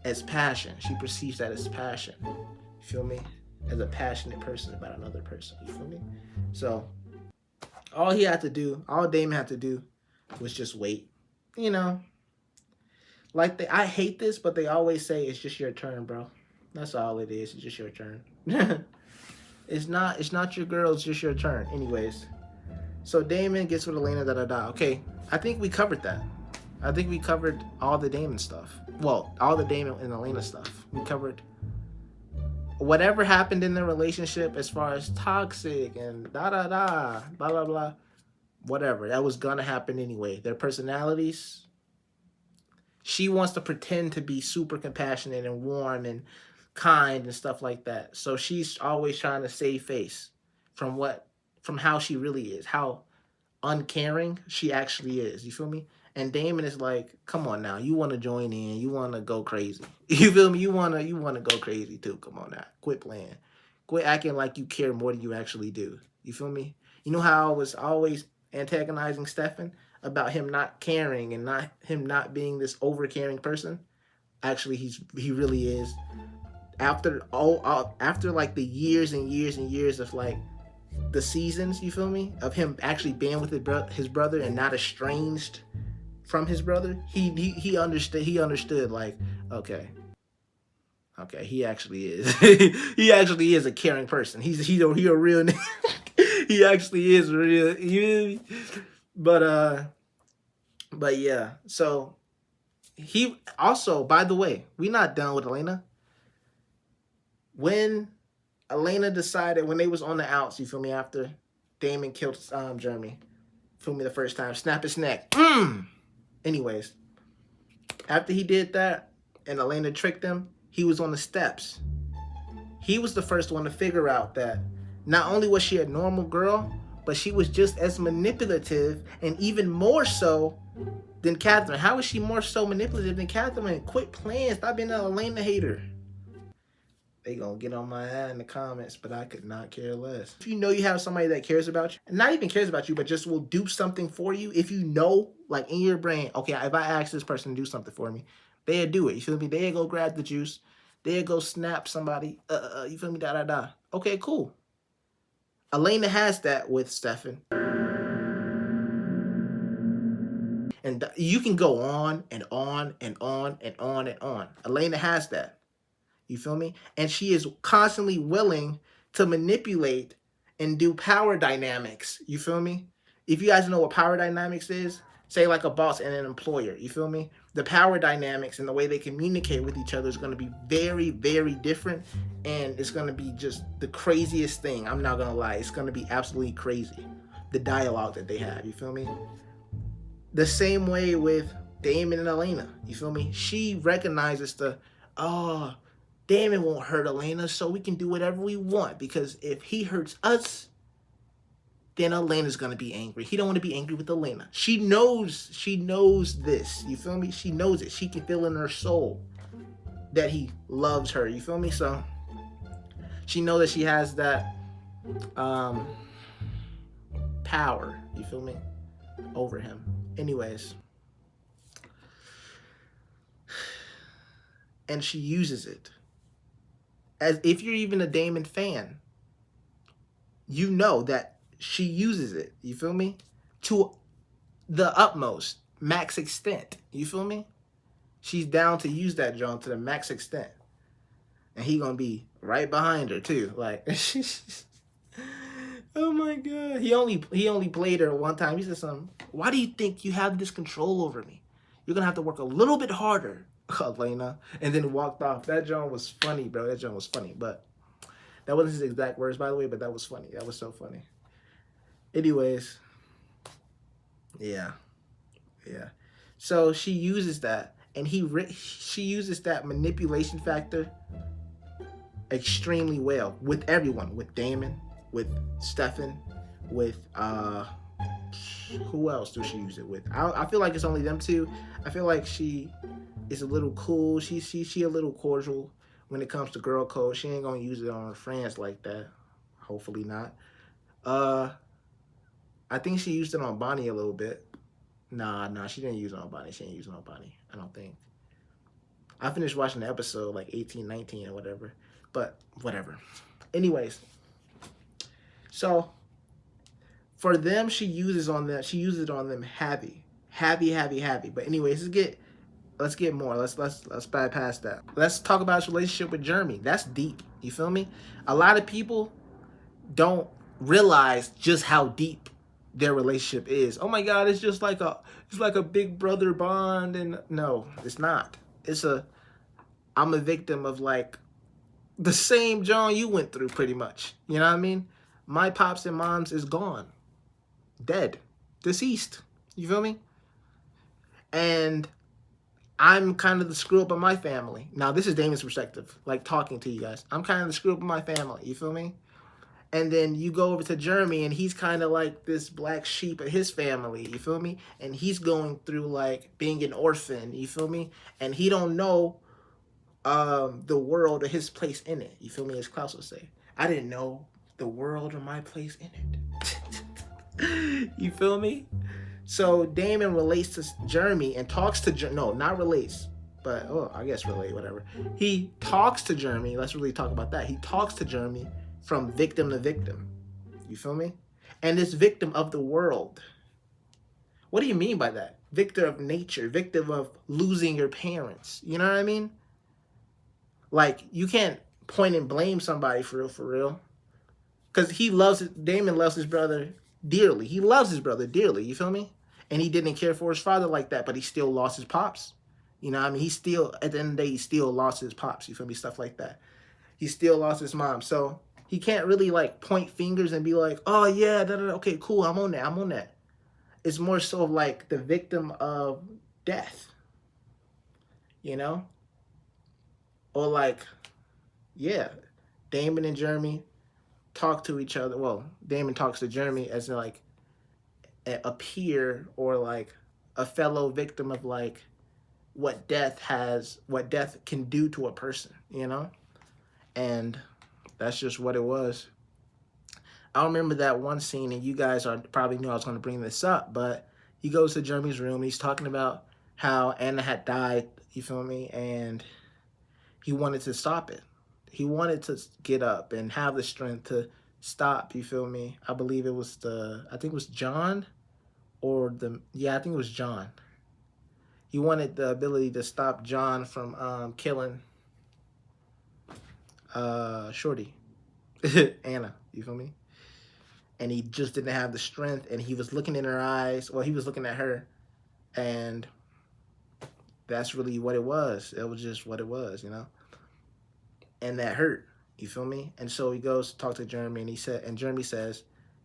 as passion. She perceives that as passion. You feel me? As a passionate person about another person. You feel me? So all Damon had to do was just wait. You know, like I hate this, but they always say it's just your turn, bro. That's all it is. It's just your turn. It's not your girl. It's just your turn. Anyways, so Damon gets with Elena. Okay, I think we covered that. I think we covered all the Damon stuff. Well, all the Damon and Elena stuff. We covered whatever happened in their relationship as far as toxic and blah blah blah. Whatever, that was gonna happen anyway. Their personalities. She wants to pretend to be super compassionate and warm and kind and stuff like that. So she's always trying to save face from how she really is, how uncaring she actually is. You feel me? And Damon is like, come on now, you want to join in, you want to go crazy. You feel me? You wanna go crazy too. Come on now, quit playing, quit acting like you care more than you actually do. You feel me? You know how I was always antagonizing Stefan about him not caring and him not being this over caring person. Actually, he really is. After like the years and years and years of like the seasons, you feel me, of him actually being with his brother and not estranged from his brother, he understood like, okay, he actually is he actually is a caring person. He a real he actually is real. You but yeah. So he also, by the way, we not done with Elena. When Elena decided, when they was on the outs, you feel me, after Damon killed Jeremy, feel me, the first time, snap his neck. Anyways, after he did that and Elena tricked him, he was on the steps. He was the first one to figure out that not only was she a normal girl, but she was just as manipulative and even more so than Catherine. How is she more so manipulative than Catherine? Quit playing. Stop being an Elena hater. They gonna get on my ass in the comments, but I could not care less. If you know you have somebody that cares about you, and not even cares about you, but just will do something for you, if you know, like in your brain, okay, if I ask this person to do something for me, they'll do it. You feel me? They'll go grab the juice. They'll go snap somebody. You feel me? Da. Okay, cool. Elena has that with Stefan. And you can go on and on and on and on and on. Elena has that. You feel me? And she is constantly willing to manipulate and do power dynamics. You feel me? If you guys know what power dynamics is, say like a boss and an employer. You feel me? The power dynamics and the way they communicate with each other is going to be very, very different. And it's going to be just the craziest thing. I'm not going to lie. It's going to be absolutely crazy. The dialogue that they have. You feel me? The same way with Damon and Elena. You feel me? She recognizes Damon won't hurt Elena, so we can do whatever we want. Because if he hurts us, then Elena's going to be angry. He don't want to be angry with Elena. She knows this. You feel me? She knows it. She can feel in her soul that he loves her. You feel me? So she knows that she has that power. You feel me? Over him. Anyways. And she uses it. As if you're even a Damon fan, you know that she uses it, you feel me? To the utmost, max extent, you feel me? She's down to use that John to the max extent. And he gonna be right behind her too. Like, oh my God. He only played her one time. He said something, why do you think you have this control over me? You're gonna have to work a little bit harder, Elena, and then walked off. That John was funny, bro. That John was funny, but that wasn't his exact words, by the way, but that was funny. That was so funny. Anyways, yeah. So she uses that, and she uses that manipulation factor extremely well with everyone, with Damon, with Stefan, with who else does she use it with? I feel like it's only them two. I feel like she is a little cool. She a little cordial when it comes to girl code. She ain't gonna use it on her friends like that. Hopefully not. I think she used it on Bonnie a little bit. Nah, she didn't use it on Bonnie. She didn't use it on Bonnie, I don't think. I finished watching the episode like 18, 19 or whatever. But whatever. Anyways. So for them, she uses it on them heavy. But anyways, let's get more. Let's bypass that. Let's talk about his relationship with Jeremy. That's deep. You feel me? A lot of people don't realize just how deep their relationship is. Oh my God, it's like a big brother bond, and no, it's not. I'm a victim of like the same John you went through pretty much. You know what I mean? My pops and moms is gone. Dead. Deceased. You feel me? And I'm kind of the screw up of my family. Now, this is Damon's perspective, like talking to you guys. I'm kind of the screw up of my family. You feel me? And then you go over to Jeremy, and he's kind of like this black sheep of his family, you feel me? And he's going through like being an orphan, you feel me? And he don't know the world or his place in it, you feel me? As Klaus would say, I didn't know the world or my place in it. You feel me? So Damon relates to Jeremy and talks to no, not relates, but I guess relate, whatever. He talks to Jeremy. Let's really talk about that. He talks to Jeremy from victim to victim. You feel me? And this victim of the world. What do you mean by that? Victim of nature, victim of losing your parents. You know what I mean? Like, you can't point and blame somebody for real. Because Damon loves his brother dearly. He loves his brother dearly, you feel me? And he didn't care for his father like that, but he still lost his pops. You know what I mean? He still, at the end of the day, he still lost his pops, you feel me? Stuff like that. He still lost his mom. So he can't really like point fingers and be like, oh yeah, okay, cool, I'm on that. It's more so of like the victim of death, you know? Or like, yeah, Damon and Jeremy talk to each other. Well, Damon talks to Jeremy as like a peer or like a fellow victim of like what death can do to a person, you know? And that's just what it was. I remember that one scene, and you guys probably knew I was going to bring this up, but he goes to Jeremy's room, and he's talking about how Anna had died, you feel me? And he wanted to stop it. He wanted to get up and have the strength to stop, you feel me? I believe it was I think it was John, I think it was John. He wanted the ability to stop John from killing Shorty, Anna, you feel me? And he just didn't have the strength, and he was looking in her eyes. Well, he was looking at her, and that's really what it was. It was just what it was, you know? And that hurt, you feel me? And so he goes to talk to Jeremy, and Jeremy says,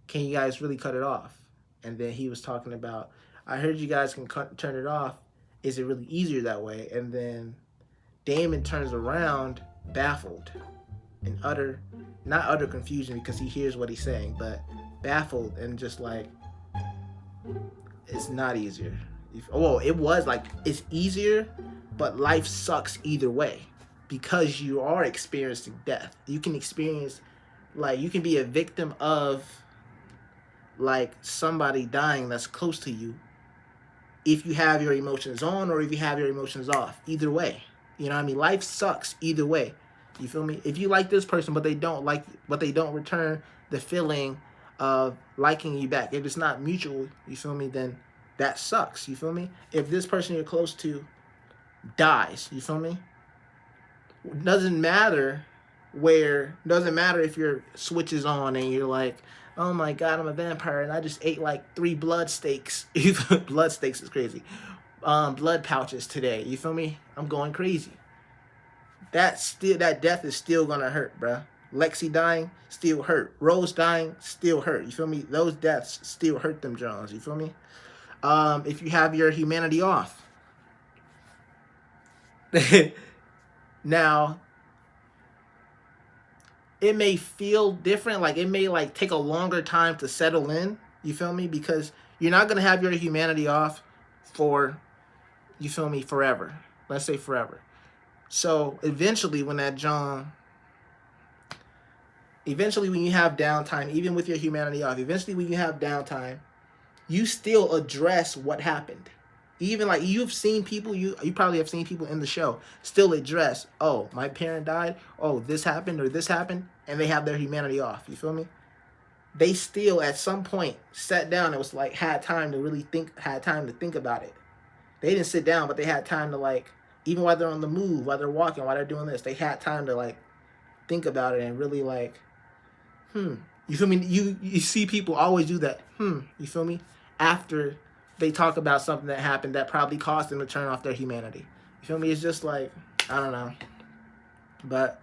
can you guys really cut it off? And then he was talking about, I heard you guys can turn it off. Is it really easier that way? And then Damon turns around, baffled, in not utter confusion because he hears what he's saying, but baffled and just like, it's not easier. Well, it was like, it's easier, but life sucks either way because you are experiencing death. You can experience, like, you can be a victim of like somebody dying that's close to you if you have your emotions on or if you have your emotions off. Either way, you know what I mean? Life sucks either way. You feel me? If you like this person, but they don't return the feeling of liking you back, if it's not mutual, you feel me, then that sucks. You feel me? If this person you're close to dies, you feel me? Doesn't matter if your switch is on and you're like, oh my God, I'm a vampire and I just ate like 3 blood steaks. Blood steaks is crazy. Blood pouches today. You feel me? I'm going crazy. That death is still gonna hurt, bruh. Lexi dying still hurt. Rose dying still hurt. You feel me? Those deaths still hurt them, Jones. You feel me? If you have your humanity off. Now, it may feel different. Like, it may like take a longer time to settle in. You feel me? Because you're not gonna have your humanity off for, you feel me, forever. Let's say forever. So eventually when you have downtime, even with your humanity off, eventually when you have downtime, you still address what happened. Even like you've seen people, you probably have seen people in the show still address, oh, my parent died, oh, this happened or this happened, and they have their humanity off. You feel me? They still at some point sat down and was like had time to think about it. They didn't sit down, but they had time to like, even while they're on the move, while they're walking, while they're doing this, they had time to like think about it and really like, You feel me? You see people always do that. You feel me? After they talk about something that happened that probably caused them to turn off their humanity. You feel me? It's just like, I don't know. But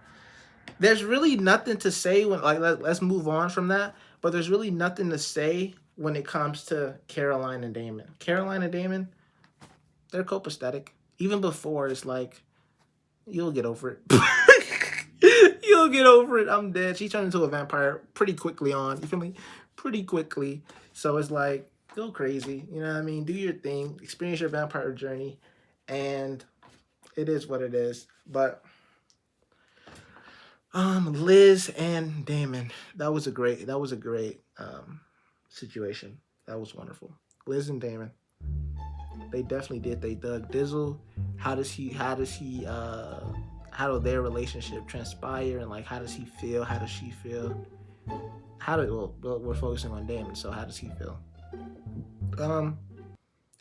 there's really nothing to say when, like, let's move on from that. But there's really nothing to say when it comes to Caroline and Damon. Caroline and Damon, they're copacetic. Even before, it's like, you'll get over it. gonna get over it. I'm dead. She turned into a vampire pretty quickly on. You feel me? Pretty quickly. So it's like, go crazy. You know what I mean? Do your thing. Experience your vampire journey. And it is what it is. But Liz and Damon. That was a great situation. That was wonderful. Liz and Damon. They definitely did. They dug Dizzle. How do their relationship transpire, and like how does he feel? How does she feel? We're focusing on Damon, so how does he feel?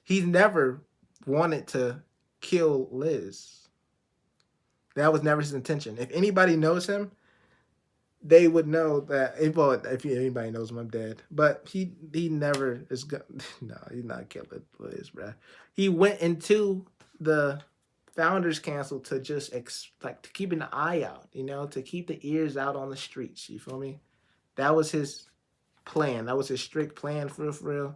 He's never wanted to kill Liz. That was never his intention. If anybody knows him, they would know that. Well, if anybody knows him, I'm dead. But he never is gonna. No, he's not killing Liz, bruh. He went into the Founders Council to just to keep an eye out, to keep the ears out on the streets. You feel me? That was his plan. That was his strict plan, for real.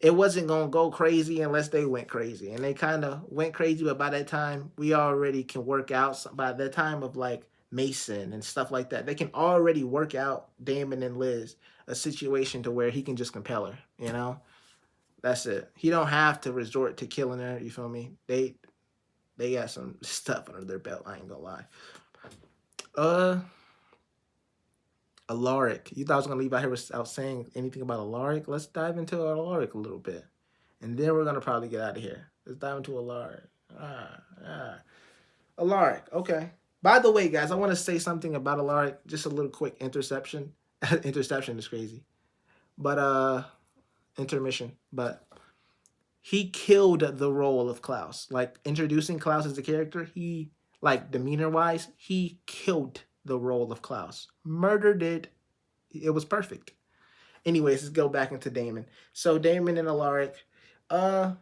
It wasn't gonna go crazy unless they went crazy, and they kind of went crazy. But by that time, we already can work out. By the time of like Mason and stuff like that, they can already work out Damon and Liz a situation to where he can just compel her. That's it. He don't have to resort to killing her. You feel me? They got some stuff under their belt. I ain't gonna lie. Alaric. You thought I was going to leave out here without saying anything about Alaric? Let's dive into Alaric a little bit. And then we're going to probably get out of here. Let's dive into Alaric. Alaric. Okay. By the way, guys, I want to say something about Alaric. Just a little quick interception. Interception is crazy. But, intermission. But he killed the role of Klaus. Like, introducing Klaus as a character, he, like, demeanor-wise, he killed the role of Klaus. Murdered it. It was perfect. Anyways, let's go back into Damon. So Damon and Alaric. I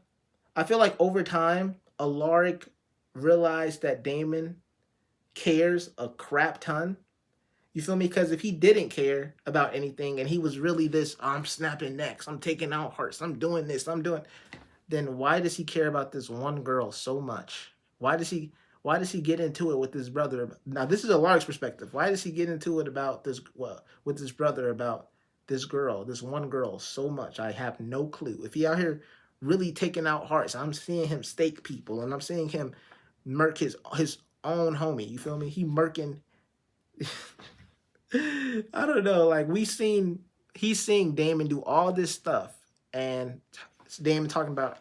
feel like over time, Alaric realized that Damon cares a crap ton. You feel me? Because if he didn't care about anything and he was really this, I'm snapping necks, I'm taking out hearts, I'm doing this, then why does he care about this one girl so much? Why does he get into it with his brother? Now, this is Alaric's perspective. Why does he get into it about this, with his brother about this girl, this one girl, so much? I have no clue. If he out here really taking out hearts, I'm seeing him stake people, and I'm seeing him murk his own homie. You feel me? He murking. I don't know. Like, he's seeing Damon do all this stuff, and Damon talking about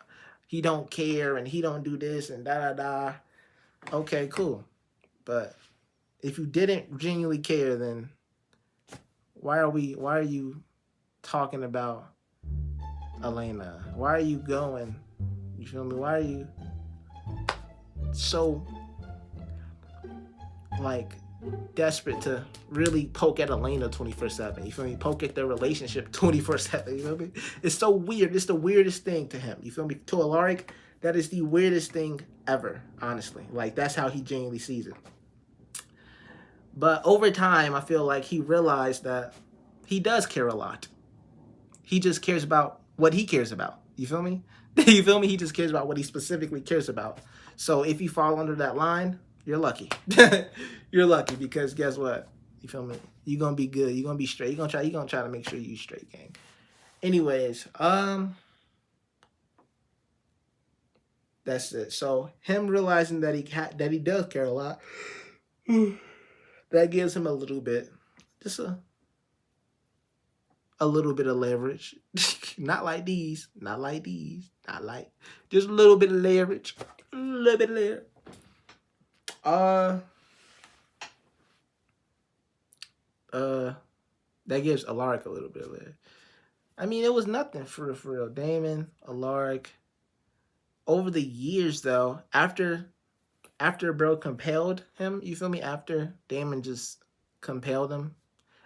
he don't care and he don't do this and da. Okay, cool. But if you didn't genuinely care, then why are you talking about Elena? Why are you going? You feel me? Why are you so like desperate to really poke at Elena 24/7? You feel me? Poke at their relationship 24/7. You feel me? It's so weird. It's the weirdest thing to him. You feel me? To Alaric, that is the weirdest thing ever, honestly. Like, that's how he genuinely sees it. But over time, I feel like he realized that he does care a lot. He just cares about what he cares about. You feel me? You feel me? He just cares about what he specifically cares about. So if you fall under that line, you're lucky. You're lucky, because guess what? You feel me? You're going to be good. You're going to be straight. You're going to try to make sure you straight, gang. Anyways, that's it. So him realizing that he does care a lot, that gives him a little bit, just a little bit of leverage. Not like these, just a little bit of leverage, that gives Alaric a little bit of leverage. I mean, it was nothing for real. Damon, Alaric. Over the years, though, after bro compelled him, you feel me? After Damon just compelled him.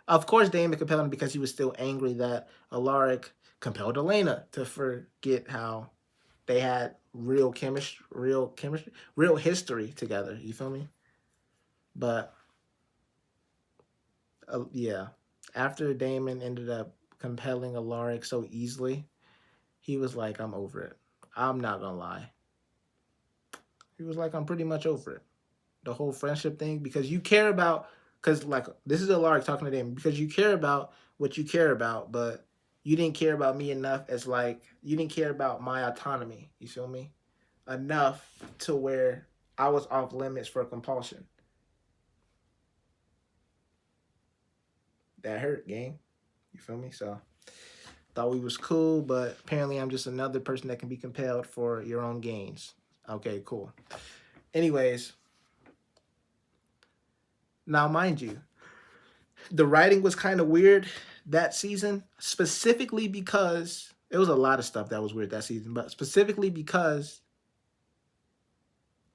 Of course, Damon compelled him because he was still angry that Alaric compelled Elena to forget how they had real history together. You feel me? But yeah, after Damon ended up compelling Alaric so easily, he was like, I'm over it. I'm not gonna lie. He was like, I'm pretty much over it. The whole friendship thing, because you care about Because, like, this is Alaric talking to Damon. Because you care about what you care about, but you didn't care about me enough as, like, you didn't care about my autonomy. You feel me? Enough to where I was off limits for compulsion. That hurt, gang. You feel me? So, thought we was cool, but apparently I'm just another person that can be compelled for your own gains. Okay, cool. Anyways, now mind you, the writing was kind of weird that season, specifically because it was a lot of stuff that was weird that season, but specifically because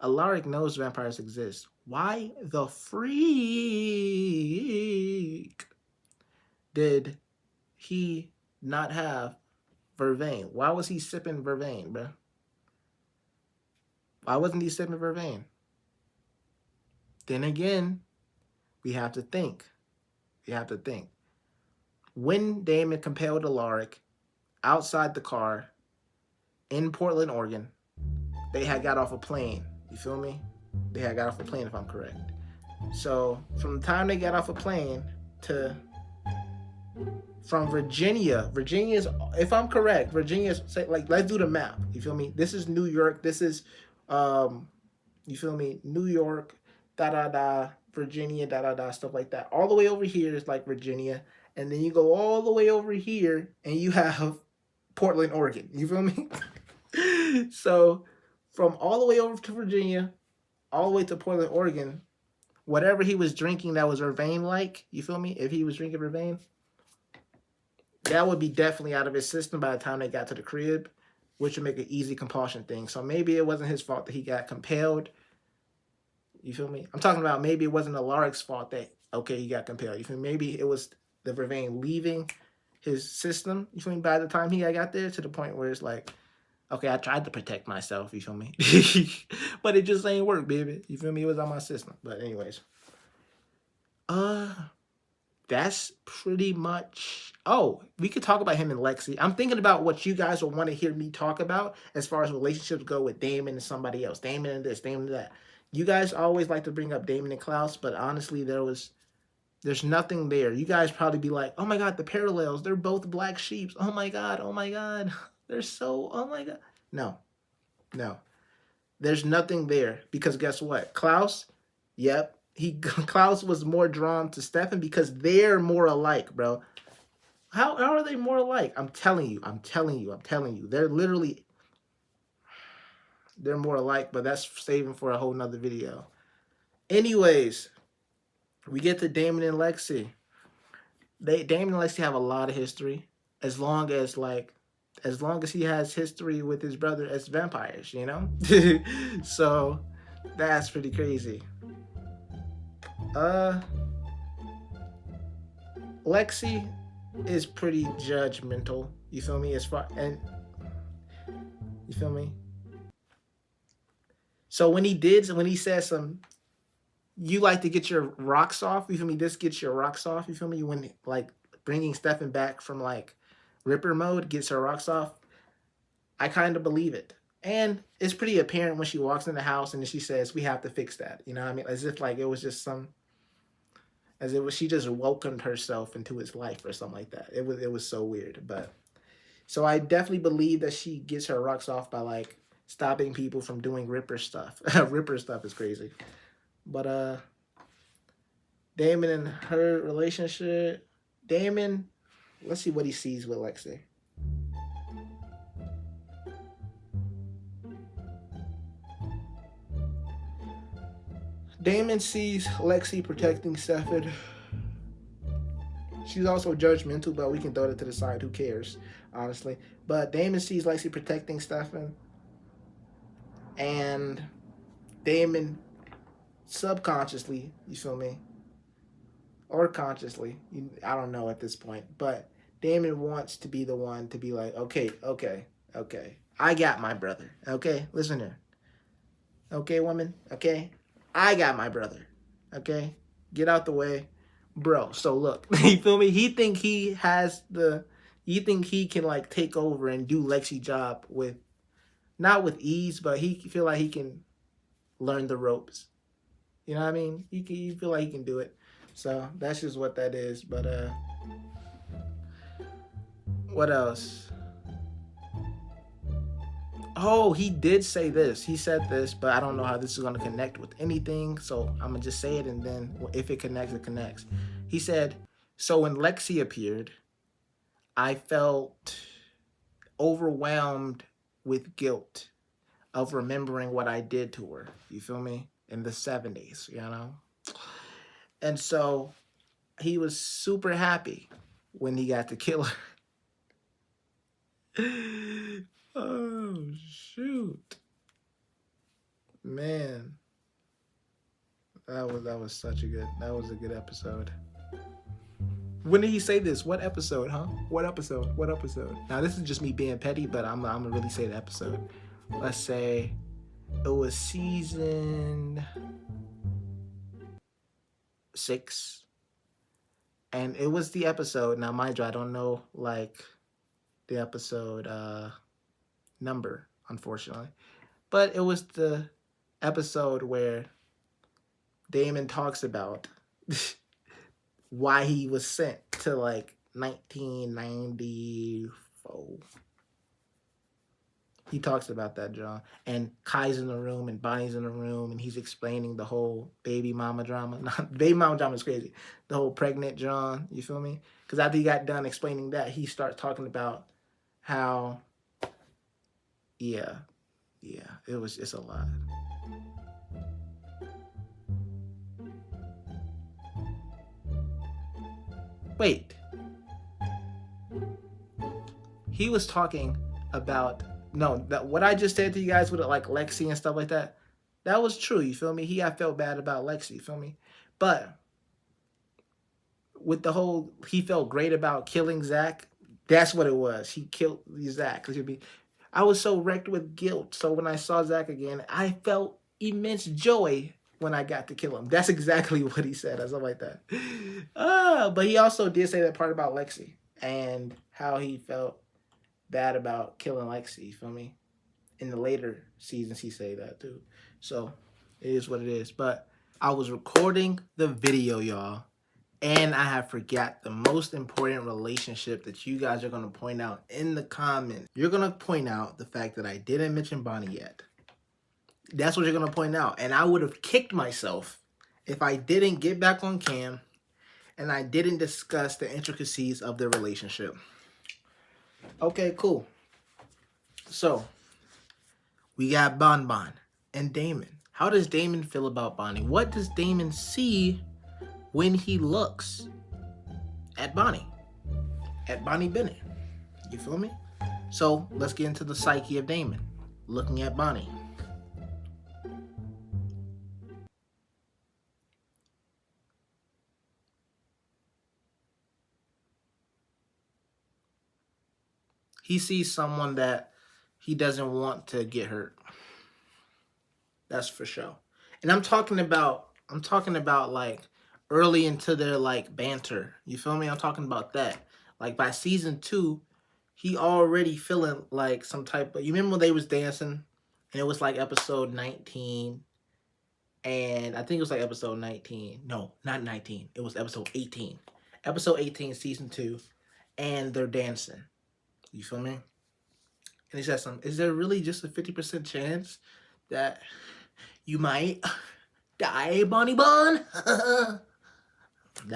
Alaric knows vampires exist. Why the freak did he not have Vervain? Why was he sipping Vervain, bro? Why wasn't he sipping Vervain? Then again, we have to think. We have to think. When Damon compelled Alaric outside the car in Portland, Oregon, they had got off a plane. You feel me? They had got off a plane, if I'm correct. So from the time they got off a plane to from Virginia's, if I'm correct, Virginia's, like, let's do the map. You feel me? This is New York. This is, you feel me? New York, Virginia, stuff like that. All the way over here is like Virginia. And then you go all the way over here and you have Portland, Oregon. You feel me? So from all the way over to Virginia, all the way to Portland, Oregon, whatever he was drinking that was Vervain like, you feel me? If he was drinking Vervain, that would be definitely out of his system by the time they got to the crib, which would make an easy compulsion thing. So maybe it wasn't his fault that he got compelled. You feel me? I'm talking about maybe it wasn't Alaric's fault that, okay, he got compelled. You feel me? Maybe it was the Vervain leaving his system, you feel me, by the time he got there, to the point where it's like, okay, I tried to protect myself, you feel me? But it just ain't work, baby. You feel me? It was on my system. But anyways. That's pretty much... Oh, we could talk about him and Lexi. I'm thinking about what you guys will want to hear me talk about as far as relationships go with Damon and somebody else. Damon and this, Damon and that. You guys always like to bring up Damon and Klaus, but honestly, there's nothing there. You guys probably be like, oh my God, the parallels. They're both black sheeps. Oh my God. They're so, oh my God. No. There's nothing there because guess what? Klaus, yep. Klaus was more drawn to Stefan because they're more alike, bro. How are they more alike? I'm telling you. They're more alike, but that's saving for a whole nother video. Anyways, we get to Damon and Lexi. Damon and Lexi have a lot of history, as long as he has history with his brother as vampires, you know? So that's pretty crazy. Lexi is pretty judgmental, you feel me? You feel me? So when he says some, you like to get your rocks off, you feel me? This gets your rocks off, you feel me? When, like, bringing Stefan back from, like, Ripper mode gets her rocks off, I kind of believe it. And it's pretty apparent when she walks in the house and she says, we have to fix that. You know what I mean? As if, like, it was just she just welcomed herself into his life or something like that. It was so weird. But so I definitely believe that she gets her rocks off by, like, stopping people from doing Ripper stuff. Ripper stuff is crazy. But Damon and her relationship. Damon, let's see what he sees with Lexi. Damon sees Lexi protecting Stefan. She's also judgmental, but we can throw that to the side. Who cares, honestly? But Damon sees Lexi protecting Stefan. And Damon subconsciously, you feel me? Or consciously, I don't know at this point. But Damon wants to be the one to be like, okay. I got my brother. Okay, listen here. Okay, woman. Okay, I got my brother. Okay, get out the way, bro. So look, you feel me? He think he can, like, take over and do Lexi's job not with ease, but he feel like he can learn the ropes. You know what I mean? You feel like he can do it. So that's just what that is. But what else? Oh, he did say this. He said this, but I don't know how this is going to connect with anything. So I'm going to just say it, and then if it connects, it connects. He said, so when Lexi appeared, I felt overwhelmed with guilt of remembering what I did to her. You feel me? In the 70s, you know? And so he was super happy when he got to kill her. Oh, shoot. Man. That was such a good episode. When did he say this? What episode, huh? What episode? Now this is just me being petty, but I'm gonna really say the episode. Let's say it was season 6. And it was the episode. Now mind you, I don't know like the episode number, unfortunately. But it was the episode where Damon talks about why he was sent to like 1994. He talks about that, John. And Kai's in the room and Bonnie's in the room, and he's explaining the whole baby mama drama. Baby mama drama is crazy. The whole pregnant John, you feel me? Because after he got done explaining that, he starts talking about how, it's a lot. Wait. He was talking about, that what I just said to you guys with like Lexi and stuff like that, that was true, you feel me? I felt bad about Lexi, you feel me? But with the whole, he felt great about killing Zach, that's what it was. He killed Zach. I was so wrecked with guilt. So when I saw Zach again, I felt immense joy when I got to kill him. That's exactly what he said, or something like that. But he also did say that part about Lexi and how he felt bad about killing Lexi, you feel me? In the later seasons, he said that too. So it is what it is. But I was recording the video, y'all, and I have forgot the most important relationship that you guys are going to point out in the comments. You're going to point out the fact that I didn't mention Bonnie yet. That's what you're going to point out. And I would have kicked myself if I didn't get back on cam and I didn't discuss the intricacies of their relationship. Okay, cool. So, we got Bon Bon and Damon. How does Damon feel about Bonnie? What does Damon see when he looks at Bonnie Bennett? You feel me? So, let's get into the psyche of Damon looking at Bonnie. He sees someone that he doesn't want to get hurt. That's for sure. And I'm talking about like early into their like banter. You feel me? I'm talking about that. Like by season 2, he already feeling like some type of, you remember when they was dancing and it was like episode 19, and I think it was like episode 19. No, not 19. It was episode 18. Episode 18, season 2, and they're dancing. You feel me? And he says something. Is there really just a 50% chance that you might die, Bonnie Bon? That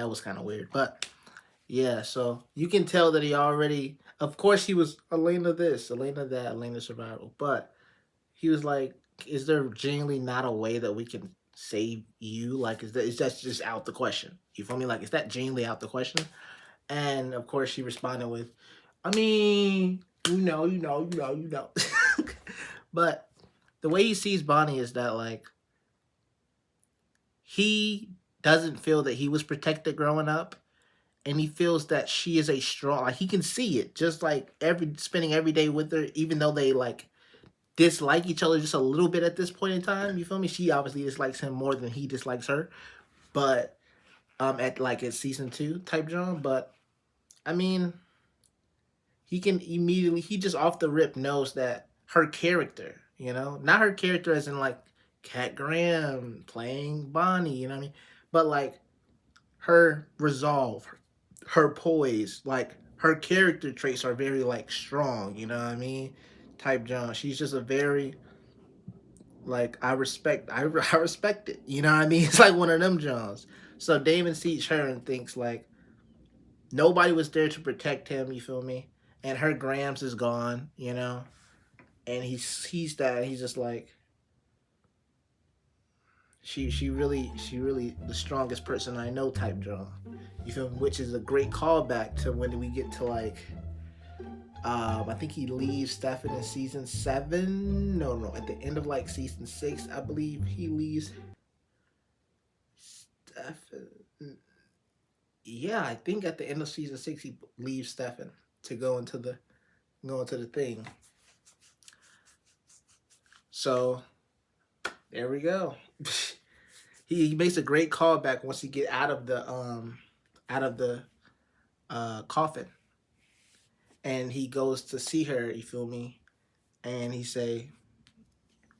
was kind of weird. But yeah, so you can tell that he already, of course he was Elena this, Elena that, Elena survival. But he was like, is there genuinely not a way that we can save you? Like, is that just out the question? You feel me? Like, is that genuinely out the question? And of course she responded with, I mean, you know. But the way he sees Bonnie is that, like, he doesn't feel that he was protected growing up, and he feels that she is a strong, like, he can see it, just like spending every day with her, even though they, like, dislike each other just a little bit at this point in time, you feel me? She obviously dislikes him more than he dislikes her, but, at season 2 type genre, but, I mean, he just off the rip knows that her character, not her character as in like Kat Graham playing Bonnie, you know what I mean? But like her resolve, her poise, like her character traits are very like strong, you know what I mean? Type John. She's just a very like I respect it. You know what I mean? It's like one of them Johns. So Damon sees her and thinks like nobody was there to protect him, you feel me? And her Grams is gone, you know? And he sees that and he's just like she really the strongest person I know type John. You feel me? Which is a great callback to when we get to like I think he leaves Stefan in season 7. No, at the end of like season 6, I believe he leaves Stefan. Yeah, I think at the end of season 6 he leaves Stefan to go into the thing. So there we go. he makes a great callback once he get out of the coffin. And he goes to see her, you feel me? And he say,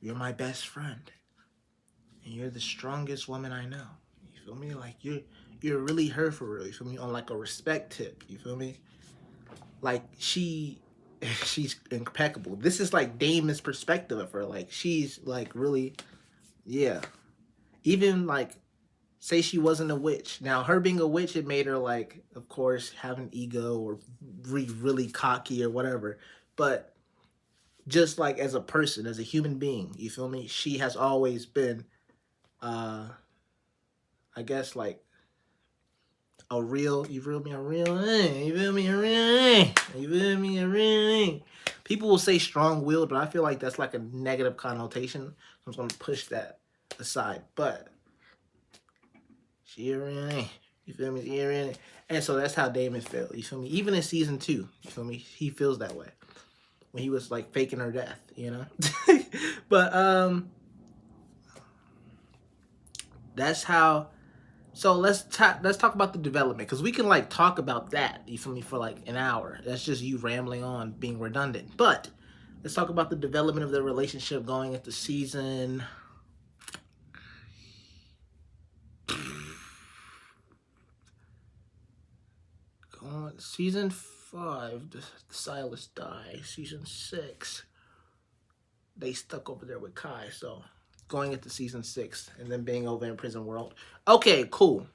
"You're my best friend. And you're the strongest woman I know." You feel me? Like you're really her for real, you feel me? On like a respect tip, you feel me? Like she's impeccable. This is like Damon's perspective of her. Like she's like really, yeah. Even like say she wasn't a witch. Now her being a witch, it made her like, of course, have an ego or really cocky or whatever. But just like as a person, as a human being, you feel me? She has always been, I guess like a real, you feel me? A real thing. You feel me? A real thing. You feel me? A real thing. People will say strong-willed, but I feel like that's like a negative connotation. So I'm just gonna push that aside. But she a real thing. You feel me? She a real thing. And so that's how Damon felt. You feel me? Even in season 2, you feel me? He feels that way when he was like faking her death, you know. But that's how. So let's talk about the development, because we can like talk about that, you feel me, for like an hour. That's just you rambling on, being redundant. But let's talk about the development of their relationship going into season. Season 5, the Silas dies. Season 6, they stuck over there with Kai. So going into season 6 and then being over in prison world. Okay, cool.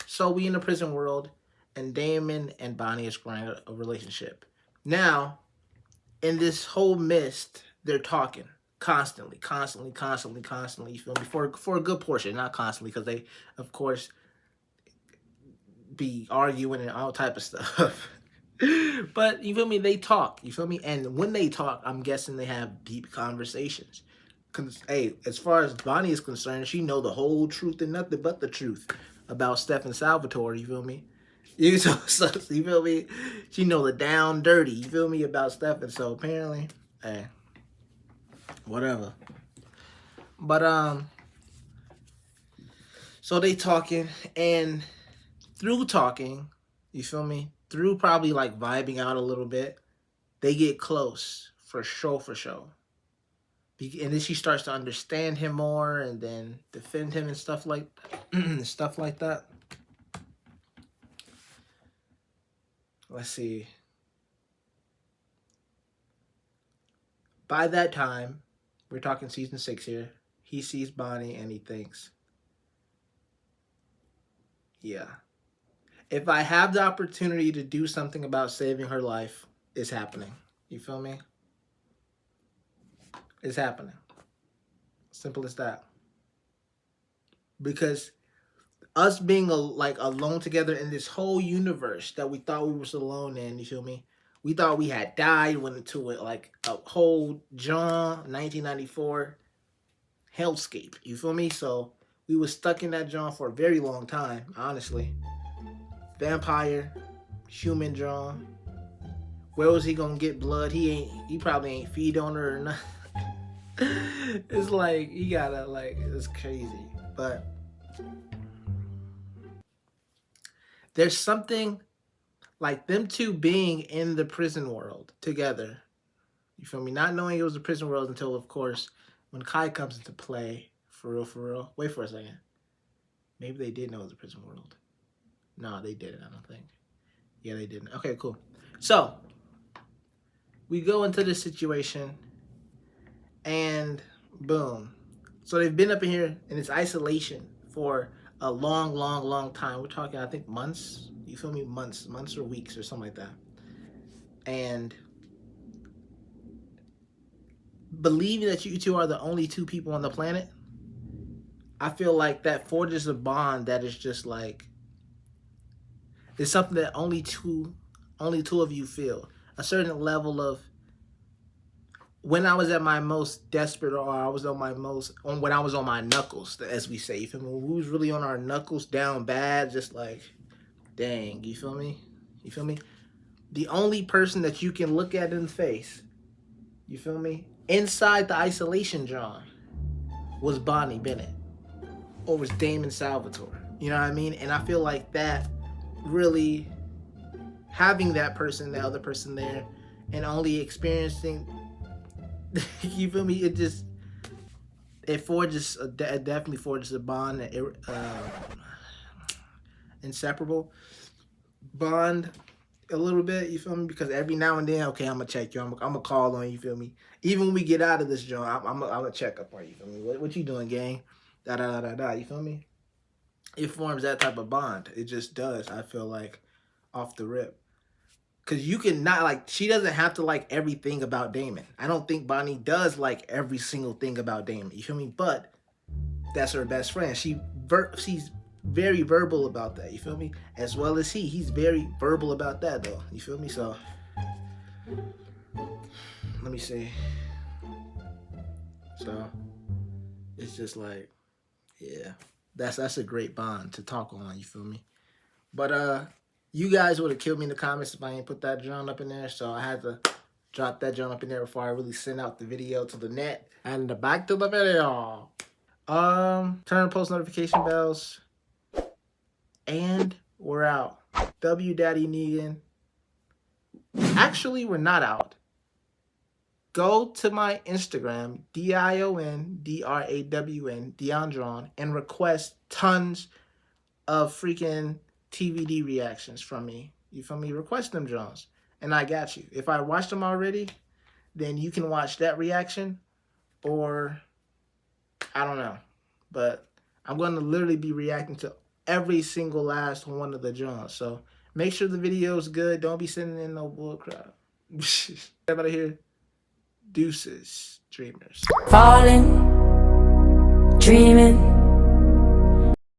So we in the prison world, and Damon and Bonnie is growing a relationship. Now, in this whole mist, they're talking constantly. You feel me? For a good portion, not constantly, because they, of course, be arguing and all type of stuff. But you feel me? They talk. You feel me? And when they talk, I'm guessing they have deep conversations. Cause hey, as far as Bonnie is concerned, she know the whole truth and nothing but the truth about Damon Salvatore. You feel me? You feel me? She know the down dirty. You feel me about Stefan? So apparently, hey, whatever. But so they talking, and through talking, you feel me? Through probably like vibing out a little bit, they get close for sure. And then she starts to understand him more, and then defend him and stuff like that. Let's see. By that time, we're talking season 6 here. He sees Bonnie and he thinks, yeah, if I have the opportunity to do something about saving her life, it's happening. You feel me? It's happening. Simple as that. Because us being alone together in this whole universe that we thought we was alone in, you feel me? We thought we had died, went into it like a whole John 1994 hellscape. You feel me? So we was stuck in that John for a very long time, honestly. Vampire, human John. Where was he gonna get blood? He probably ain't feed on her or nothing. It's like you gotta it's crazy. But there's something like them two being in the prison world together. You feel me? Not knowing it was a prison world until, of course, when Kai comes into play. For real. Wait for a second. Maybe they did know it was a prison world. No, they didn't, I don't think. Yeah, they didn't. Okay, cool. So, we go into this situation, and boom. So they've been up in here in this isolation for a long, long, long time. We're talking, I think, months. You feel me? Months or weeks or something like that. And believing that you two are the only two people on the planet, I feel like that forges a bond that is just like, it's something that only two of you feel. A certain level of, when I was at my most desperate, or I was on my most, when I was on my knuckles, as we say, you feel me? When we was really on our knuckles down bad, just like, dang, you feel me? You feel me? The only person that you can look at in the face, you feel me? Inside the isolation, John, was Bonnie Bennett, or was Damon Salvatore. You know what I mean? And I feel like that really, having that person, the other person there, and only experiencing, you feel me? It definitely forges a bond, inseparable bond a little bit, you feel me? Because every now and then, okay, I'm gonna check you, I'm gonna call on you, feel me? Even when we get out of this joint, I'm gonna check up on you, feel me? What you doing, gang? You feel me? It forms that type of bond. It just does, I feel like, off the rip. Because you can not, like, she doesn't have to like everything about Damon. I don't think Bonnie does like every single thing about Damon, you feel me? But that's her best friend. She's very verbal about that, you feel me? As well as he's very verbal about that, though, you feel me? So let me see. So it's just like, yeah, that's a great bond to talk on, you feel me? But you guys would have killed me in the comments if I ain't put that John up in there, so I had to drop that John up in there before I really send out the video to the net. And back to the video. Turn on post notification bells. And we're out. Daddynegan. Actually, we're not out. Go to my Instagram, DIONDRAWN, Deandron, and request tons of freaking TVD reactions from me. You feel me? Request them, Jones, and I got you. If I watched them already, then you can watch that reaction, or I don't know. But I'm going to literally be reacting to every single last one of the Johns. So make sure the video is good. Don't be sending in no bull crap. Everybody here, deuces, dreamers. Falling, dreaming.